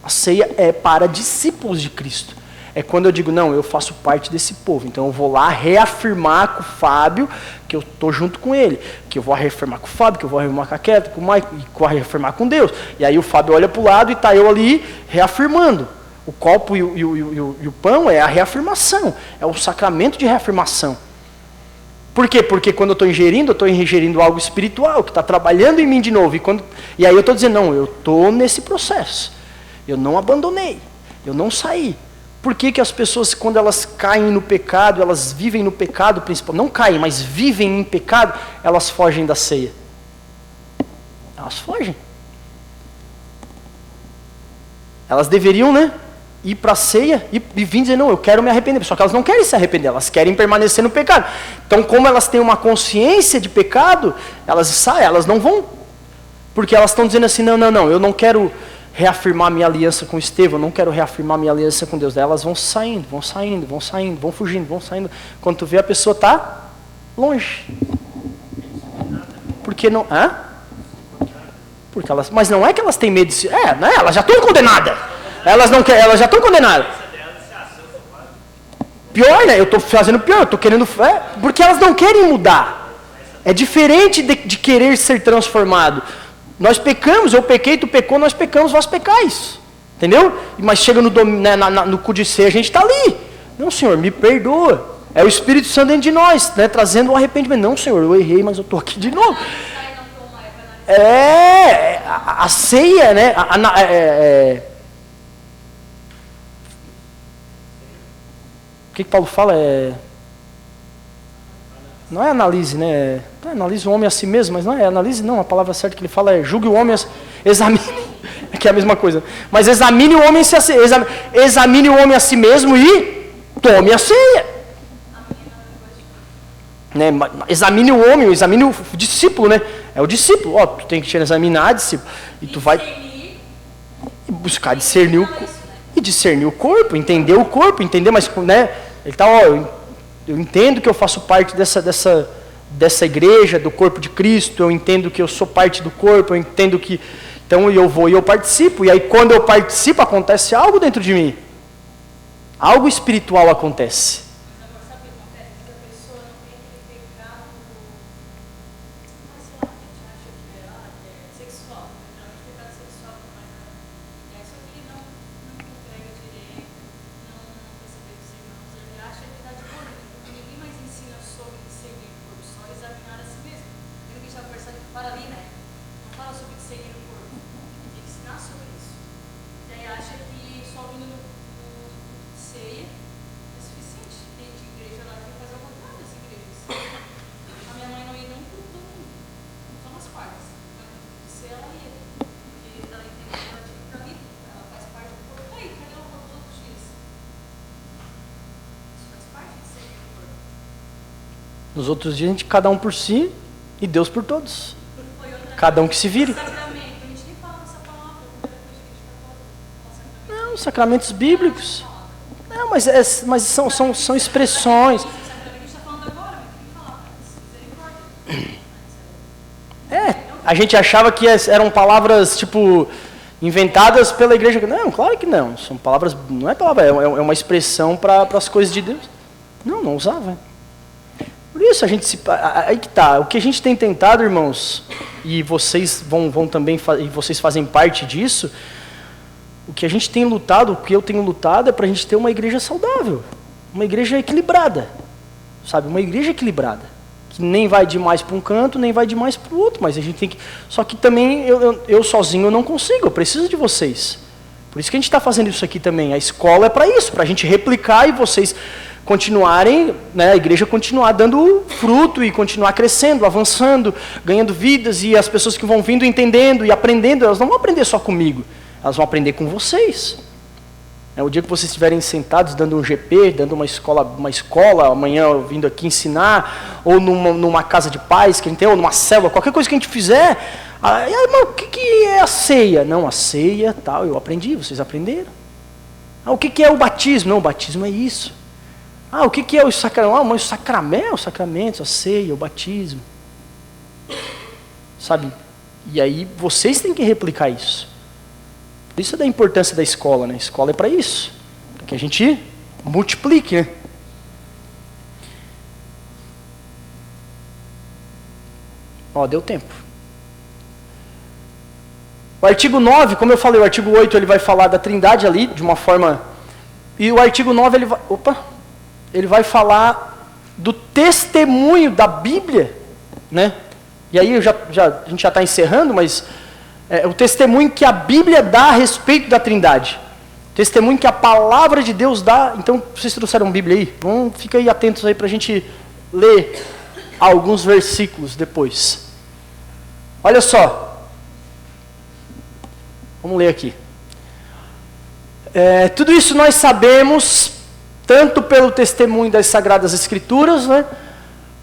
A ceia é para discípulos de Cristo. É quando eu digo, não, eu faço parte desse povo. Então eu vou lá reafirmar com o Fábio que eu estou junto com ele. Que eu vou reafirmar com o Fábio, que eu vou reafirmar com a Keto, com o Maico, e vou reafirmar com Deus. E aí o Fábio olha para o lado e está eu ali reafirmando. O copo e o pão é a reafirmação. É o sacramento de reafirmação. Por quê? Porque quando eu estou ingerindo algo espiritual, que está trabalhando em mim de novo. E aí eu estou dizendo, não, eu estou nesse processo. Eu não abandonei, eu não saí. Por que as pessoas, quando elas caem no pecado, elas vivem no pecado principal, não caem, mas vivem em pecado, elas fogem da ceia? Elas fogem. Elas deveriam, né, ir para a ceia e vir dizer, não, eu quero me arrepender. Só que elas não querem se arrepender, elas querem permanecer no pecado. Então, como elas têm uma consciência de pecado, elas saem, elas não vão. Porque elas estão dizendo assim, não, eu não quero reafirmar minha aliança com Estevão, não quero reafirmar minha aliança com Deus. Daí elas vão saindo, vão fugindo, vão saindo. Quando tu vê, a pessoa está longe. Porque não... Porque elas, mas não é que elas têm medo de... né? Elas já estão condenadas. Elas não querem, elas já estão condenadas. Pior, né? Eu estou fazendo pior, eu estou querendo... porque elas não querem mudar. É diferente de querer ser transformado. Nós pecamos, eu pequei, tu pecou, nós pecamos, vós pecais. Entendeu? Mas chega no cu de ser, a gente está ali. Não, Senhor, me perdoa. É o Espírito Santo dentro de nós, né, trazendo o arrependimento. Não, Senhor, eu errei, mas eu estou aqui de novo. A ceia, né? O que Paulo fala não é analise, né? Analise o homem a si mesmo, mas não é analise, não. A palavra certa que ele fala é julgue o homem, examine, que é a mesma coisa. Mas examine o homem a si mesmo e tome a ceia. Né? Examine o homem, examine o discípulo, né? É o discípulo. Tu tem que te examinar, discípulo. E tu vai buscar discernir o corpo, entender o corpo, entender, mas, né? Ele está, eu entendo que eu faço parte dessa igreja, do corpo de Cristo, eu entendo que eu sou parte do corpo, eu entendo que... Então eu vou e eu participo, e aí quando eu participo acontece algo dentro de mim. Algo espiritual acontece. Acha que só vindo no Nos outros dias, cada um por si e Deus por todos. Foi outra Cada um que se vire. sacramento. A gente nem fala essa palavra. A primeira coisa que a gente fala sacramento. Não, sacramentos bíblicos. Não, mas são expressões. O sacramento que a gente está falando agora, mas tem que falar. Misericórdia. A gente achava que eram palavras, tipo, inventadas pela igreja. Não, claro que não. São palavras, não é palavra, é uma expressão para as coisas de Deus. Não usava. Por isso aí que tá. O que a gente tem tentado, irmãos, e vocês vão também, e vocês fazem parte disso, o que a gente tem lutado, o que eu tenho lutado é para a gente ter uma igreja saudável, uma igreja equilibrada, sabe? Uma igreja equilibrada, que nem vai demais para um canto, nem vai demais para o outro, mas a gente tem que... Só que também eu sozinho eu não consigo, eu preciso de vocês. Por isso que a gente está fazendo isso aqui também. A escola é para isso, para a gente replicar e vocês continuarem, né, a igreja continuar dando fruto e continuar crescendo, avançando, ganhando vidas, e as pessoas que vão vindo entendendo e aprendendo, elas não vão aprender só comigo, elas vão aprender com vocês. O dia que vocês estiverem sentados dando um GP, dando uma escola, amanhã vindo aqui ensinar, ou numa casa de paz que a gente tem, ou numa célula, qualquer coisa que a gente fizer, aí, irmão, o que é a ceia? Não, a ceia, tal, eu aprendi, vocês aprenderam. O que é o batismo? Não, o batismo é isso. O que é o sacramento? Mas os sacramentos, a ceia, o batismo. Sabe? E aí vocês têm que replicar isso. Por isso é da importância da escola, né? A escola é para isso. Para que a gente multiplique, né? Deu tempo. O artigo 9, como eu falei, o artigo 8 ele vai falar da Trindade ali, de uma forma... E o artigo 9 ele vai falar do testemunho da Bíblia, né? E aí a gente já está encerrando, mas o testemunho que a Bíblia dá a respeito da Trindade. O testemunho que a palavra de Deus dá. Então, vocês trouxeram Bíblia aí? Fica aí atentos aí para a gente ler alguns versículos depois. Olha só. Vamos ler aqui. Tudo isso nós sabemos, tanto pelo testemunho das Sagradas Escrituras, né,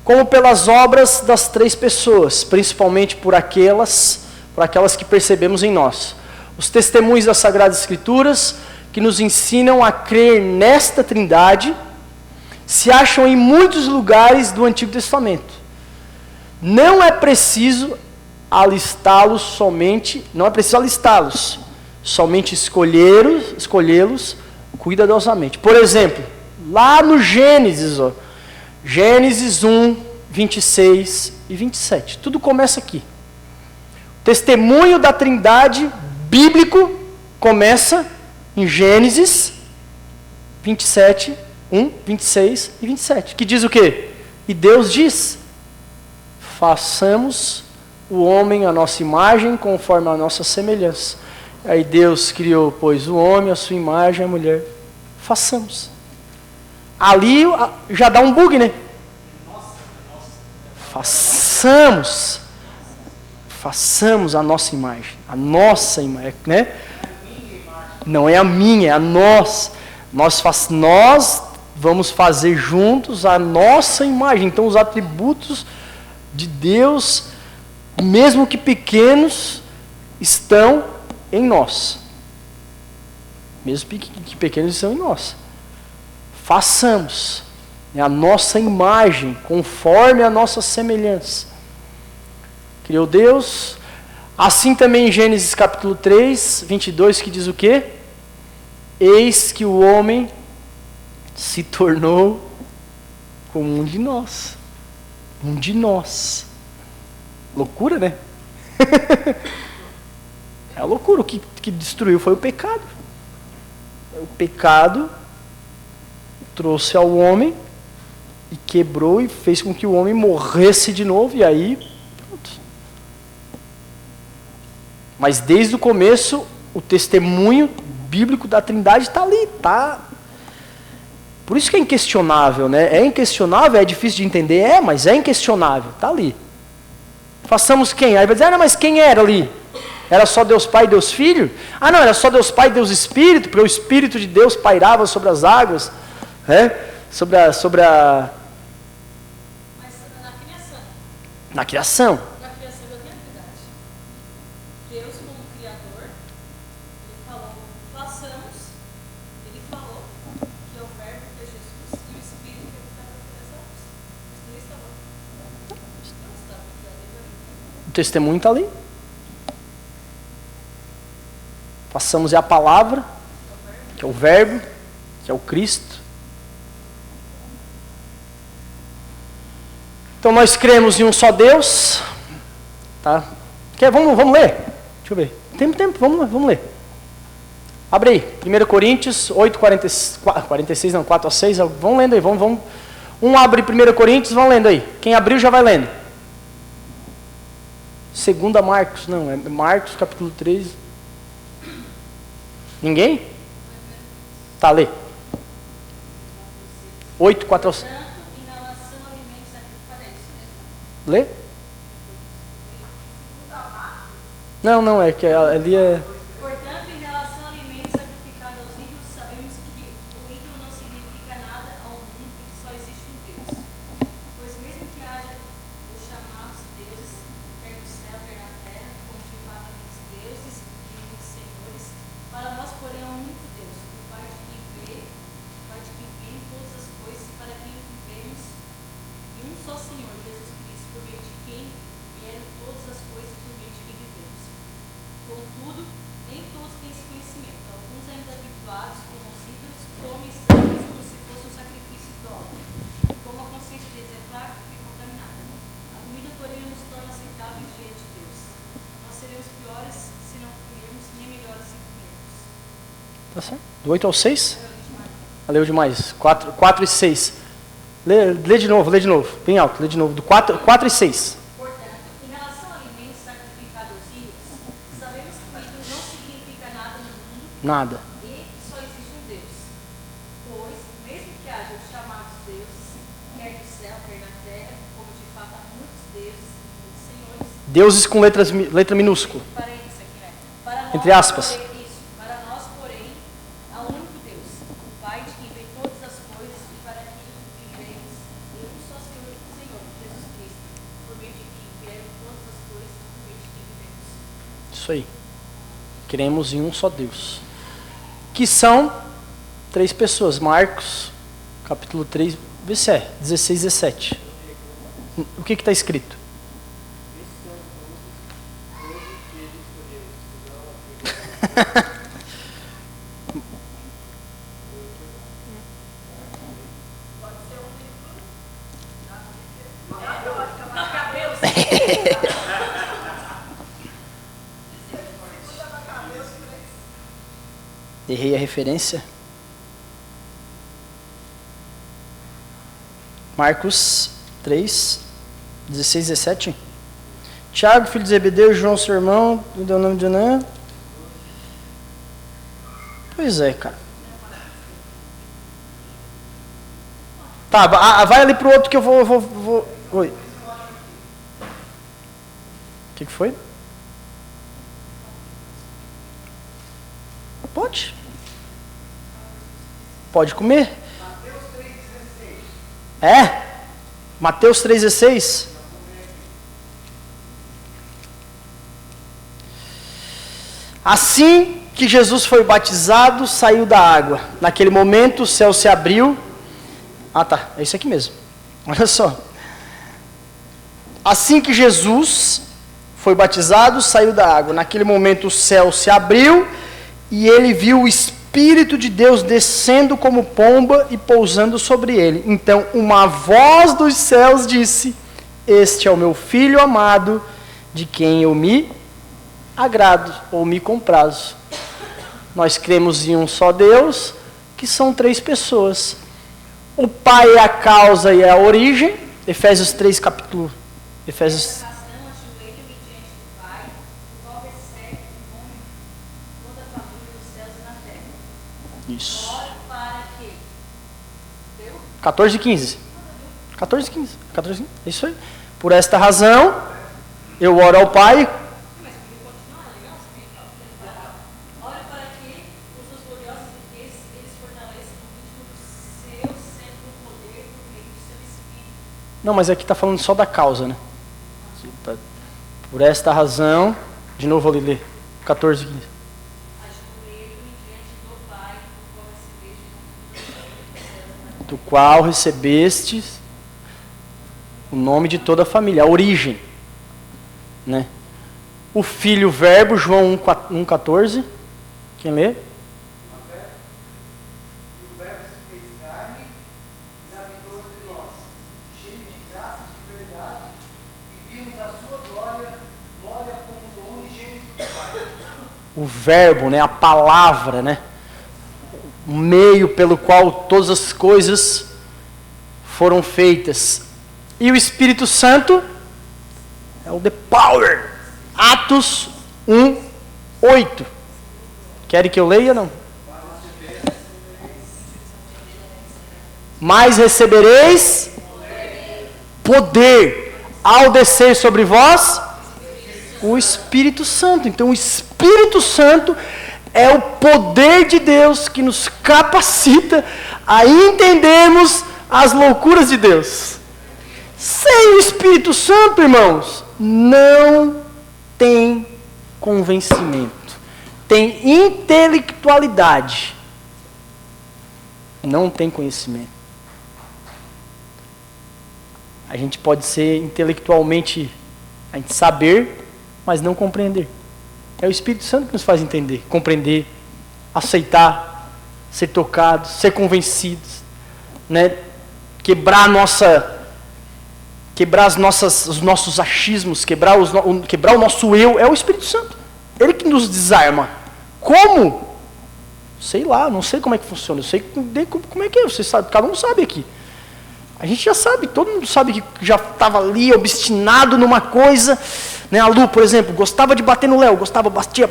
como pelas obras das três pessoas, principalmente por aquelas que percebemos em nós. Os testemunhos das Sagradas Escrituras, que nos ensinam a crer nesta Trindade, se acham em muitos lugares do Antigo Testamento. Não é preciso alistá-los, somente escolhê-los cuidadosamente. Por exemplo, lá no Gênesis, Gênesis 1, 26 e 27. Tudo começa aqui. O testemunho da Trindade bíblico começa em Gênesis 27, 1, 26 e 27. Que diz o quê? E Deus diz: façamos o homem à nossa imagem, conforme a nossa semelhança. Aí Deus criou, pois, o homem, a sua imagem, a mulher. Façamos. Ali já dá um bug, né? Façamos a nossa imagem. A nossa imagem, né? Não é a minha, é a nossa. Nós vamos fazer juntos a nossa imagem. Então, os atributos de Deus, mesmo que pequenos, estão em nós. Mesmo que pequenos estão em nós. Façamos a nossa imagem, conforme a nossa semelhança. Criou Deus. Assim também em Gênesis capítulo 3, 22, que diz o quê? Eis que o homem se tornou como um de nós. Um de nós. Loucura, né? É a loucura. O que destruiu foi o pecado. O pecado trouxe ao homem e quebrou e fez com que o homem morresse de novo, e aí pronto. Mas desde o começo o testemunho bíblico da Trindade está ali, tá? Por isso que é inquestionável, né? É inquestionável, é difícil de entender, mas é inquestionável, está ali. Façamos quem? Aí vai dizer, mas quem era ali? Era só Deus Pai e Deus Filho? Não, era só Deus Pai e Deus Espírito, porque o Espírito de Deus pairava sobre as águas, né? Sobre a... Mas Na criação. Na criação da criatividade. Deus, como Criador, ele falou, façamos. Ele falou que é o Verbo que é Jesus e o Espírito que habitava entre as águas. Mas não estava. Não estava criado. O testemunho está ali. Façamos é a palavra, que é o Verbo, que é o Cristo. Então nós cremos em um só Deus. Tá? Vamos ler? Deixa eu ver. Tem tempo, vamos ler. Abre aí, 1 Coríntios 8, 46, não, 4 a 6. Vamos lendo aí, vamos. Um abre 1 Coríntios, vão lendo aí. Quem abriu já vai lendo. 2 Marcos, não, é Marcos capítulo 3. Ninguém? Tá, lê. 8, 4 a 6. Portanto, em relação a alimentos sacrificados, Lê? Não, é que ali é... portanto, em relação a alimentos sacrificados aos ídolos, sabemos que o ídolo não significa nada ao mundo e que só existe um Deus. Pois mesmo que haja os chamados deuses, quer no céu, quer na terra, como de fato há muitos deuses e muitos senhores, para nós, porém, há um único Deus, o Pai de quem vem todas as coisas, para quem vivemos, e um só Senhor, Jesus Cristo, por meio de quem vieram todas as coisas, por meio de quem vivemos. Contudo, nem todos têm esse conhecimento. Alguns ainda habituados como os ídolos, comem estranhos como se fosse um sacrifício idólatra. Como a consciência deles é fraca e contaminada. A comida, porém, nos torna aceitável diante de Deus. Nós seremos piores se não comermos, nem melhores se comermos. Tá certo? Do 8 ao 6? Leu demais. 4 e 6. Lê de novo. Bem alto, lê de novo. Do 4 e 6. Portanto, em relação a alimentos sacrificados aos ídolos, sabemos que o ídolo não significa nada no mundo Nada. e que só existe um Deus. Pois, mesmo que haja os chamados deuses, quer no céu, quer na terra, como de fato há muitos deuses e muitos senhores, Deuses com letra minúscula. para isso aqui, né? Para nós, Entre aspas. porém, isso, para nós, porém, há um único Deus, o Pai de quem vem todas as coisas e para quem vivemos, e um só Senhor, Jesus Cristo, por meio de quem vieram todas as coisas e por meio de quem vivemos. Isso aí. Cremos em um só Deus. Que são 3 pessoas. Marcos, capítulo 3, vê se é, 16, 17. O que está escrito? Errei a referência. Marcos 3, 16, 17. Tiago, filho de Zebedeu, João, seu irmão, deu o nome de Anã. Pois é, cara. Tá, vai ali pro outro que eu vou... Oi. O que foi? Pode. Pode comer. É? Mateus 3,16. Assim que Jesus foi batizado, saiu da água. Naquele momento o céu se abriu. Ah, tá. É isso aqui mesmo. Olha só. Assim que Jesus foi batizado, saiu da água. Naquele momento o céu se abriu e ele viu o Espírito de Deus descendo como pomba e pousando sobre ele. Então uma voz dos céus disse: Este é o meu Filho amado, de quem eu me agrado ou me comprazo. Nós cremos em um só Deus, que são 3 pessoas. O Pai é a causa e é a origem. Efésios 3, capítulo. Efésios. Isso. 14 e 15. 14 e 15. 14 e 15. É isso aí. Por esta razão, eu oro ao Pai. Ora para que os gloriosos riquezas eles fortaleçam o ritmo do seu centro do poder por meio do seu Espírito. Não, mas aqui está falando só da causa, né? Por esta razão, de novo vou ler, 14, 15. Do qual recebestes o nome de toda a família, a origem, né? O Filho, o Verbo, João 1,14. Quem lê? O verbo, né, a palavra, né, o meio pelo qual todas as coisas foram feitas. E o Espírito Santo é o the power. Atos 1:8. Querem que eu leia ou não? Mas recebereis poder ao descer sobre vós o Espírito Santo. Então o Espírito Santo é o poder de Deus que nos capacita a entendermos as loucuras de Deus. Sem o Espírito Santo, irmãos, não tem convencimento, tem intelectualidade, não tem conhecimento. A gente pode ser intelectualmente, a gente saber, mas não compreender. É o Espírito Santo que nos faz entender, compreender, aceitar, ser tocados, ser convencidos, né? Quebrar os nossos achismos, quebrar o nosso eu. É o Espírito Santo. Ele que nos desarma. Como? Sei lá, não sei como é que funciona. Eu sei como é que é. Você sabe, cada um sabe aqui. A gente já sabe, todo mundo sabe que já estava ali obstinado numa coisa. Né? A Lu, por exemplo, gostava de bater no Léo, batia.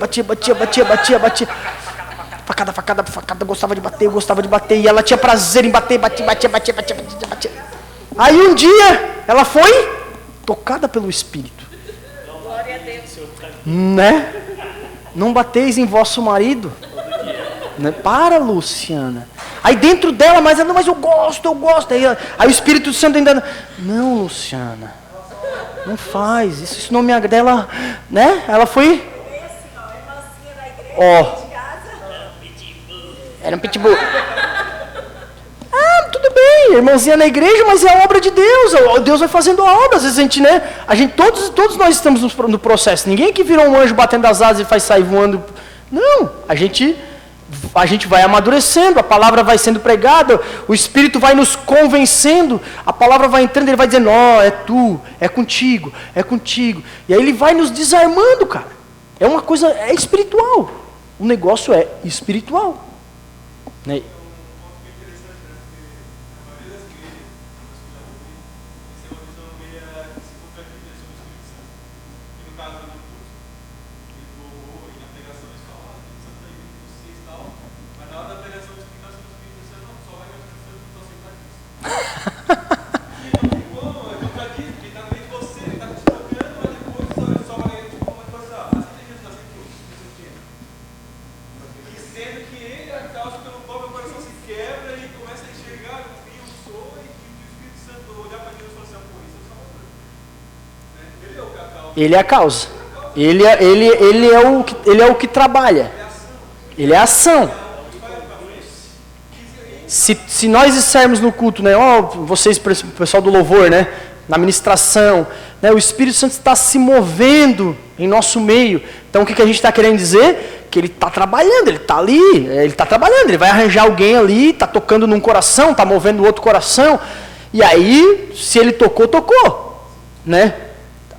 Facada, gostava de bater, e ela tinha prazer em bater. Aí um dia, ela foi tocada pelo Espírito. Glória a Deus. Né? Não bateis em vosso marido. Né? Para, Luciana. Aí dentro dela, mas eu gosto. Aí o Espírito Santo ainda... Não, Luciana. Não faz, isso não me agrada. Ela, né? Ela foi... Era um pitbull. Tudo bem, irmãzinha na igreja, mas é a obra de Deus. Deus vai fazendo a obra. Às vezes todos nós estamos no processo. Ninguém que virou um anjo batendo as asas e faz sair voando. Não, a gente vai amadurecendo, a palavra vai sendo pregada, o Espírito vai nos convencendo, a palavra vai entrando, ele vai dizendo, é tu, é contigo. E aí ele vai nos desarmando, cara. É uma coisa, é espiritual. O negócio é espiritual. Né? Ele é a causa. Ele é o que trabalha. Ele é a ação. Se nós dissermos no culto, né, vocês, o pessoal do louvor, né, na ministração, né, o Espírito Santo está se movendo em nosso meio. Então o que a gente está querendo dizer? Que ele está trabalhando, ele está ali, ele está trabalhando, ele vai arranjar alguém ali, está tocando num coração, está movendo o outro coração, e aí, se ele tocou, né?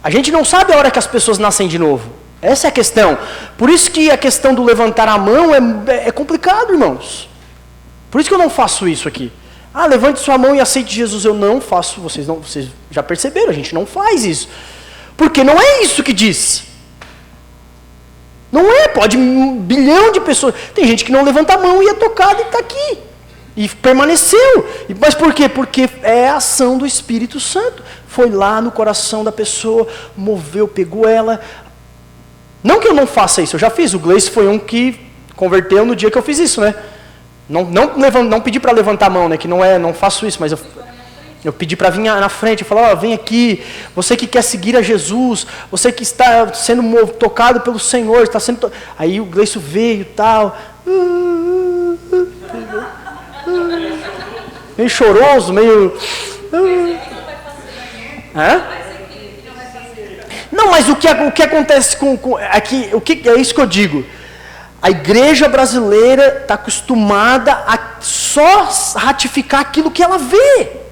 A gente não sabe a hora que as pessoas nascem de novo. Essa é a questão. Por isso que a questão do levantar a mão é complicado, irmãos. Por isso que eu não faço isso aqui. Levante sua mão e aceite Jesus. Eu não faço, vocês já perceberam, a gente não faz isso. Porque não é isso que diz. Não é, pode 1 bilhão de pessoas. Tem gente que não levanta a mão e é tocado e está aqui. E permaneceu. Mas por quê? Porque é a ação do Espírito Santo. Foi lá no coração da pessoa, moveu, pegou ela. Não que eu não faça isso, eu já fiz. O Gleice foi um que converteu no dia que eu fiz isso, né? Não pedi para levantar a mão, né? Que não faço isso, mas Eu pedi para vir na frente, eu falei, vem aqui, você que quer seguir a Jesus, você que está sendo tocado pelo Senhor, está sendo... Aí o Gleison veio e tal, meio choroso, meio... Hã? Não, mas o que acontece aqui, é isso que eu digo. A igreja brasileira está acostumada a só ratificar aquilo que ela vê.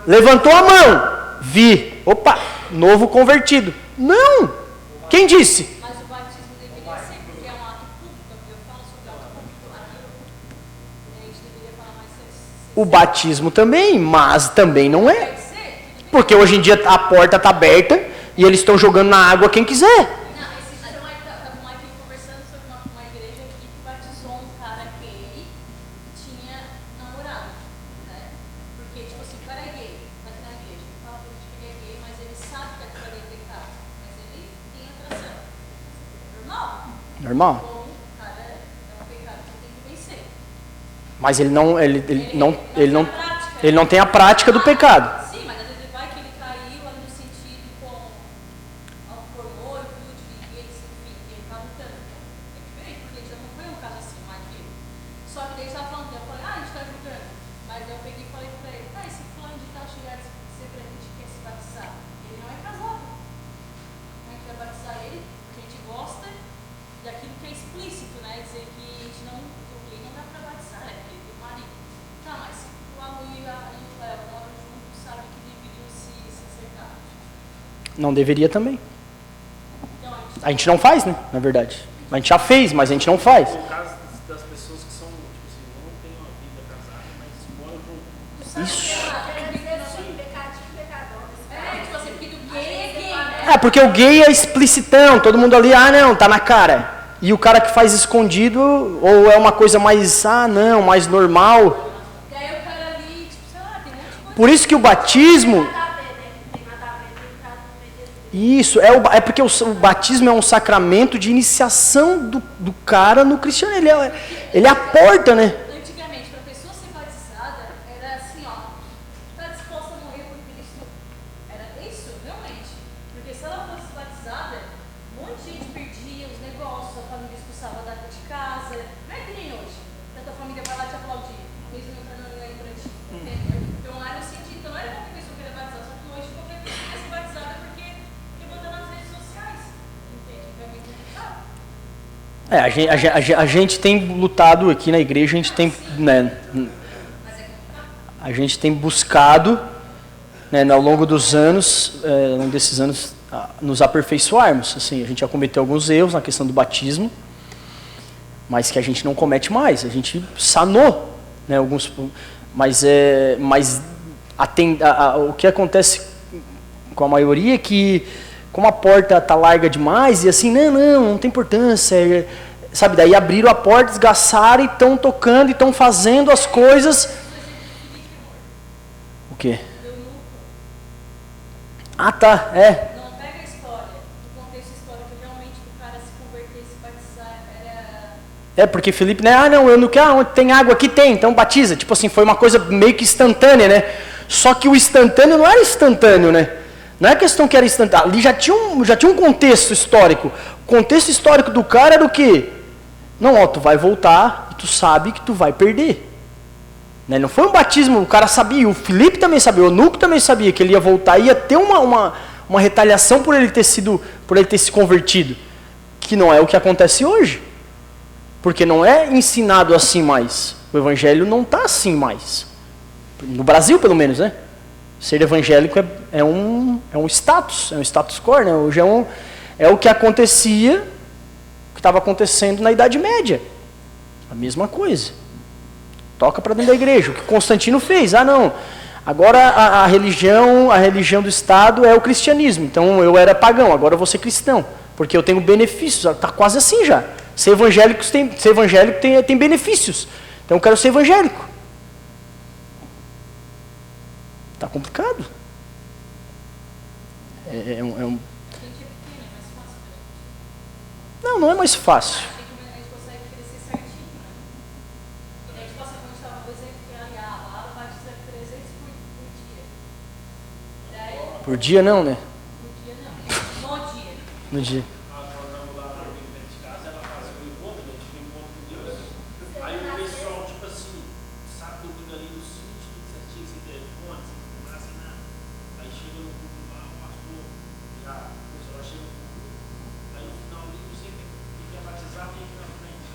Levantou a mão, vi, opa, novo convertido. Não, quem disse? Mas o batismo deveria ser, porque é um ato público, eu falo sobre ato público aqui. A gente deveria falar mais sobre O batismo também, mas também não é. Pode ser? Porque hoje em dia a porta está aberta e eles estão jogando na água quem quiser. Não, esse dia estava uma aqui conversando sobre uma igreja aqui que batizou um cara gay que tinha namorado, né? Porque, tipo assim, o cara é gay, mas na igreja, ele fala pra gente que ele é gay, mas ele sabe que aquilo ali é pecado, mas ele tem atração. Normal? Normal. Como o cara é um pecado que tem que vencer. Mas ele não Ele tem a prática do pecado. Sim, mas às vezes vai que ele caiu ali no sentido como ao pornô, de gays, enfim, que ele tá lutando. É diferente, porque já não foi um caso assim, mais que ele. Só que daí ele estava falando, eu falei, a gente tá julgando. Mas eu peguei e falei pra ele, esse fulano de tal chegar a ser crente quer se batizar. Ele não é casado. A gente vai batizar ele, porque a gente gosta daquilo que é explícito, né? Dizer que a gente não, o gay não dá pra batizar, né? Porque ele tem marido. Tá, mas se o Alu e o Léo moram juntos, sabe que deveriam se acertar. Não deveria também. Então, A gente não faz, né? Na verdade. A gente já fez, mas a gente não faz. No caso das pessoas que são, tipo assim, não têm uma vida casada, mas moram juntos. Isso. tipo assim, porque do gay é gay, né? É, porque o gay é explicitão, todo mundo ali, não, tá na cara. E o cara que faz escondido, ou é uma coisa mais, não, mais normal. Daí o cara ali, tipo, sei lá, tem um monte de coisa. Por isso que o batismo... Isso, é porque o batismo é um sacramento de iniciação do cara no cristianismo. Ele é a porta, né? Antigamente, para a pessoa ser batizada, era assim, ó, tá disposta a morrer por Cristo? Era isso, realmente. Porque se ela fosse batizada, um monte de gente perdia os negócios, a família expulsava da de casa. Não é que nem hoje. Tanta família vai lá te aplaudir, mesmo não entrando aí pra ti. Então não era o sentido, então não era qualquer pessoa que era batizada, só que hoje qualquer pessoa quer ser batizada porque bota nas redes sociais. Entende? Então é muito complicado. A gente tem lutado aqui na igreja, a gente tem, né, a gente tem buscado, né, ao longo dos anos, ao longo desses anos, nos aperfeiçoarmos. Assim, a gente já cometeu alguns erros na questão do batismo, mas que a gente não comete mais. A gente sanou, né, alguns, mas o que acontece com a maioria é que, como a porta está larga demais, e assim, não tem importância, sabe, daí abriram a porta, desgaçaram e estão tocando, e estão fazendo as coisas. O quê? Ah, tá, Não pega a história, o contexto histórico, realmente o cara se converter, se batizar, era... Porque Felipe, né, eu não quero, onde tem água aqui tem, então batiza. Tipo assim, foi uma coisa meio que instantânea, né? Só que o instantâneo não era instantâneo, né? Não é questão que era instantâneo. Ali já tinha um contexto histórico. O contexto histórico do cara era o quê? Não, tu vai voltar e tu sabe que tu vai perder. Né? Não foi um batismo, o cara sabia, o Felipe também sabia, o Eunuco também sabia que ele ia voltar e ia ter uma retaliação por ele ter se convertido. Que não é o que acontece hoje. Porque não é ensinado assim mais. O evangelho não está assim mais. No Brasil, pelo menos, né? Ser evangélico é um status quo, né? Hoje é o que acontecia, o que estava acontecendo na Idade Média. A mesma coisa. Toca para dentro da igreja. O que Constantino fez? Não. Agora a religião do Estado é o cristianismo. Então eu era pagão, agora eu vou ser cristão. Porque eu tenho benefícios. Está quase assim já. Ser evangélico tem benefícios. Então eu quero ser evangélico. Está complicado. Não é mais fácil. A gente consegue crescer certinho, né? E daí, tipo assim, quando a gente estava, por exemplo, que lá, o batiza 300 por dia. Por dia não, né? No dia não. No dia. No dia. Nós andamos lá na frente de casa, ela fazia um encontro, né? Tinha um encontro com Deus. Aí o pessoal, tipo assim, sabe tudo ali no sítio, tudo certinho, sem telefone, sem fumaça, nada. Aí chega no culto lá, o pastor, já, o pessoal chega no culto. Aí no final ali, você que quer batizar, vem aqui na frente.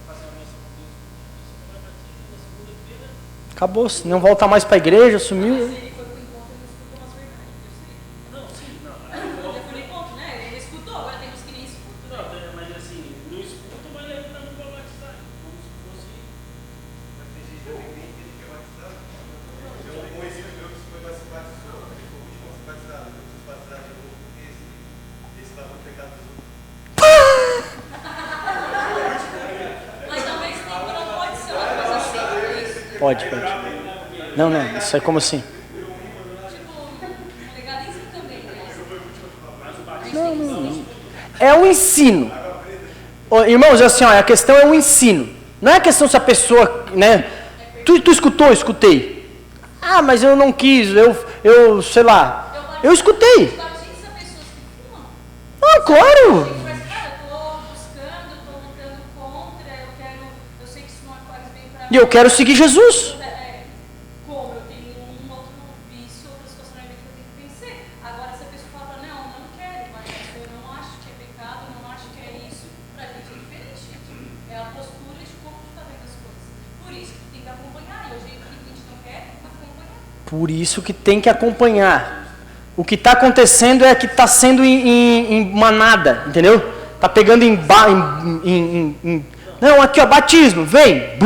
Vai fazer a missa com Deus. Você vai batizar na segunda-feira. Acabou, se não volta mais para a igreja, sumiu. Mas ele foi pro encontro e não escutou as verdades. Eu sei. Não, sim, não. Ele já foi no encontro, né? Ele escutou, agora tem uns que nem escutam. Não, mas assim, não escuta, mas aí tá no para batizar. Como se fosse. Mas tem gente também que nem ele quer batizar. Eu não conheci o meu que foi batizou, ele foi o último a se batizar. Eu preciso batizar de novo porque esse lava o pecado dos outros. Mas talvez não pode ser uma coisa assim, por isso. Pode. Não, isso é como assim? Tipo, legaliza também, né? Não. É o ensino. Ô, irmãos, assim, ó, a questão é o ensino. Não é a questão se a pessoa, né? Tu escutou? Eu escutei. Ah, mas eu não quis, eu sei lá. Eu escutei. Batiza pessoas que fumam. Ah, claro. Mas, cara, eu tô buscando, eu tô lutando contra, eu sei que isso não faz bem pra E eu quero seguir Jesus. como eu tenho um outro vício, outra situação na vida que eu tenho que vencer. Agora, se a pessoa fala, não quero, mas eu não acho que é pecado, eu não acho que é isso, pra gente é diferente. É a postura de como tu tá vendo as coisas. Por isso que tu tem que acompanhar, e o jeito que a gente não quer, acompanhar. Por isso que tem que acompanhar. O que está acontecendo é que está sendo em manada, entendeu? Está pegando não, aqui ó, batismo, vem.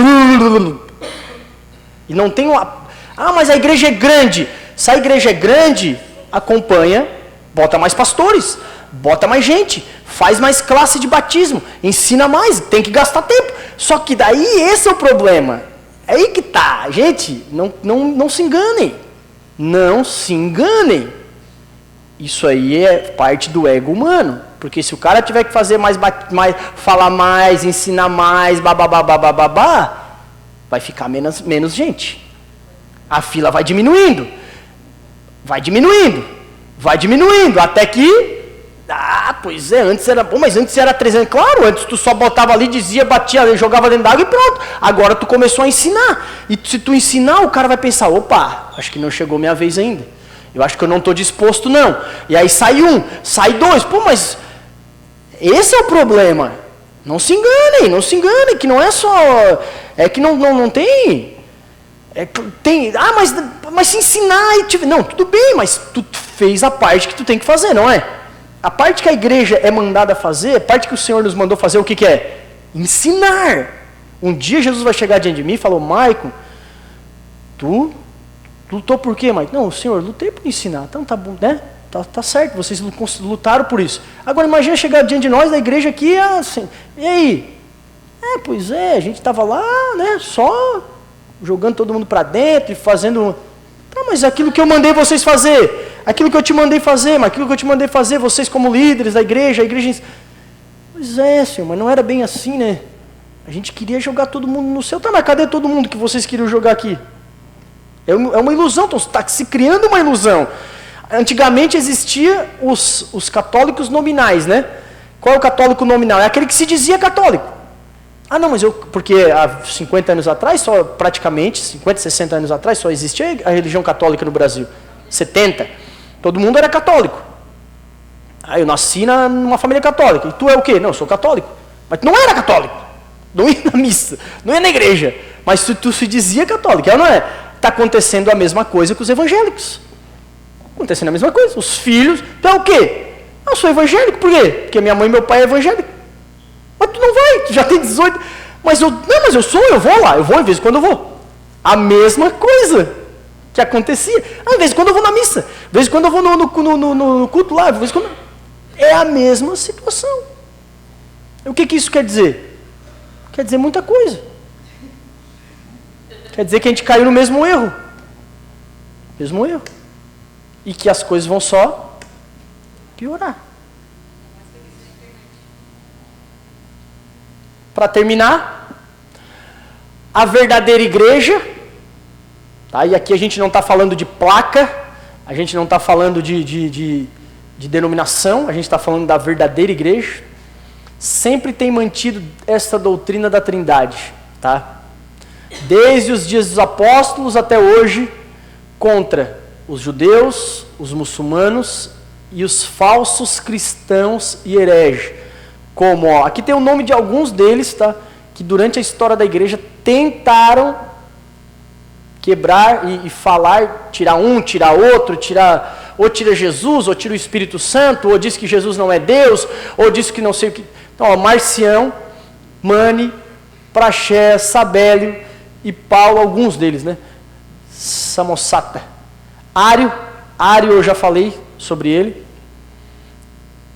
E não tem uma... Ah, mas a igreja é grande. Se a igreja é grande, acompanha, bota mais pastores, bota mais gente, faz mais classe de batismo, ensina mais, tem que gastar tempo. Só que daí esse é o problema. É aí que tá. Gente, não se enganem. Não se enganem. Isso aí é parte do ego humano. Porque se o cara tiver que fazer mais falar mais, ensinar mais, babá, vai ficar menos gente. A fila vai diminuindo. Até que... Ah, pois é, antes era bom, mas antes era 300. Claro, antes tu só botava ali, dizia, batia, jogava dentro d'água e pronto. Agora tu começou a ensinar. E se tu ensinar, o cara vai pensar, opa, acho que não chegou minha vez ainda. Eu acho que eu não estou disposto não. E aí sai um, sai dois. Pô, mas esse é o problema. Não se enganem, que não é só... É que não tem... tem... Ah, mas se ensinar e... Não, tudo bem, mas tu fez a parte que tu tem que fazer, não é? A parte que a igreja é mandada fazer, a parte que o Senhor nos mandou fazer, o que é? Ensinar. Um dia Jesus vai chegar diante de mim e falou, Maicon, tu lutou por quê, Maicon? Não, Senhor, lutei por ensinar. Então tá bom, né? Tá certo, vocês lutaram por isso. Agora imagina chegar diante de nós, da igreja aqui, assim, e aí? Pois é, a gente estava lá, né, só jogando todo mundo para dentro e fazendo... Tá, mas aquilo que eu mandei vocês fazer, aquilo que eu te mandei fazer, vocês como líderes da igreja, a igreja... Pois é, Senhor, mas não era bem assim, né? A gente queria jogar todo mundo no céu. Tá, mas cadê todo mundo que vocês queriam jogar aqui? É uma ilusão, está se criando uma ilusão. Antigamente existia os católicos nominais, né? Qual é o católico nominal? É aquele que se dizia católico. Ah, não, mas porque há 50 anos atrás, só praticamente, 50, 60 anos atrás, só existia a religião católica no Brasil. 70. Todo mundo era católico. Aí eu nasci numa família católica. E tu é o quê? Não, eu sou católico. Mas tu não era católico. Não ia na missa, não ia na igreja. Mas tu se dizia católico, não é? Está acontecendo a mesma coisa com os evangélicos. Acontecendo a mesma coisa. Os filhos, tu é o quê? Eu sou evangélico, por quê? Porque minha mãe e meu pai é evangélico. Mas tu não vai, tu já tem 18. Mas eu vou lá, eu vou, de vez em quando eu vou. A mesma coisa que acontecia. De vez em quando eu vou na missa, de vez em quando eu vou no culto lá, de vez em quando... É a mesma situação. O que isso quer dizer? Quer dizer muita coisa. Quer dizer que a gente caiu no mesmo erro. Mesmo erro. E que as coisas vão só piorar. Para terminar, a verdadeira igreja, tá? E aqui a gente não está falando de placa, A gente não está falando de denominação, a gente está falando da verdadeira igreja. Sempre tem mantido essa doutrina da Trindade, tá? Desde os dias dos apóstolos até hoje, contra os judeus, os muçulmanos e os falsos cristãos e hereges. Como, ó, aqui tem o nome de alguns deles, tá? Que durante a história da igreja tentaram quebrar e falar, tirar um, tirar outro, ou tira Jesus, ou tira o Espírito Santo, ou diz que Jesus não é Deus, ou diz que não sei o que. Então, ó, Marcião, Mani, Praxé, Sabélio e Paulo, alguns deles, né? Samosata. Ário eu já falei sobre ele.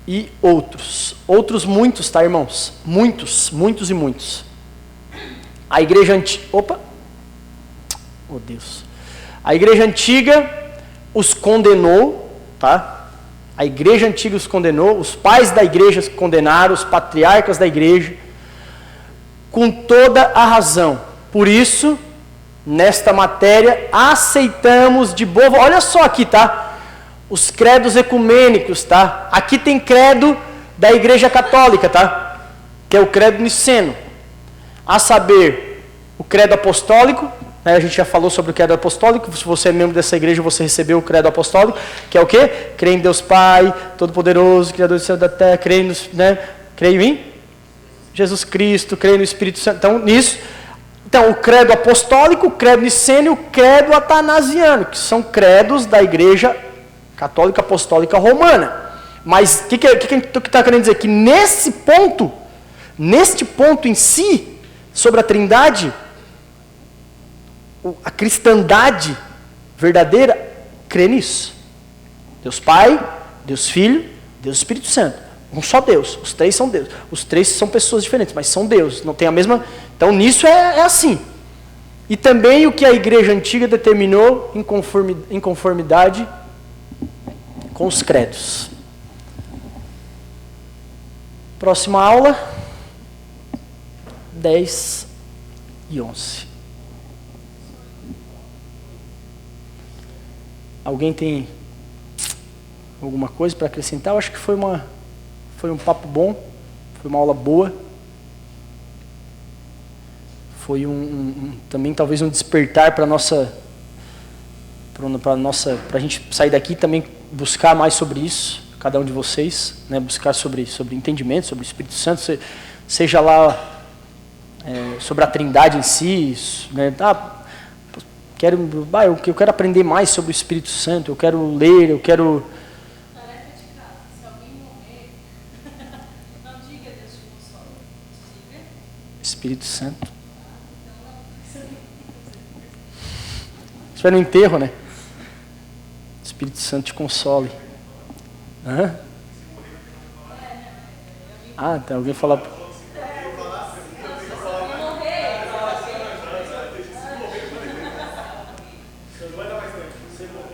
E outros muitos, tá, irmãos? Muitos e muitos. A igreja antiga, a igreja antiga os condenou, tá? A igreja antiga os condenou, os pais da igreja os condenaram, os patriarcas da igreja, com toda a razão. Por isso, nesta matéria, aceitamos de boa vontade. Olha só aqui, tá? Os credos ecumênicos, tá? Aqui tem credo da igreja católica, tá? Que é o credo niceno. A saber, o credo apostólico, né? A gente já falou sobre o credo apostólico. Se você é membro dessa igreja, você recebeu o credo apostólico, que é o quê? Creio em Deus Pai, Todo-Poderoso, Criador do céu e da terra, creio em Jesus Cristo, creio no Espírito Santo. Então, nisso. Então, o credo apostólico, o credo niceno e o credo atanasiano, que são credos da igreja católica apostólica romana. Mas o que está querendo dizer? Que neste ponto em si, sobre a Trindade, a cristandade verdadeira crê nisso. Deus Pai, Deus Filho, Deus Espírito Santo. Um só Deus. Os três são Deus. Os três são pessoas diferentes, mas são Deus. Não tem a mesma. Então nisso é assim. E também o que a igreja antiga determinou em conformidade com os credos. Próxima aula, 10 e 11. Alguém tem alguma coisa para acrescentar? Eu acho que foi um papo bom, foi uma aula boa. Foi também talvez um despertar para a gente sair daqui e também buscar mais sobre isso, cada um de vocês, né? Buscar sobre entendimento, sobre o Espírito Santo, seja lá sobre a Trindade em si, né? Eu quero aprender mais sobre o Espírito Santo, eu quero ler, eu quero... Tarefa de casa, se alguém morrer, não diga Deus te consola, diga Espírito Santo. Isso vai no enterro, né? Espírito Santo te console. Hã? Ah, tem alguém falar...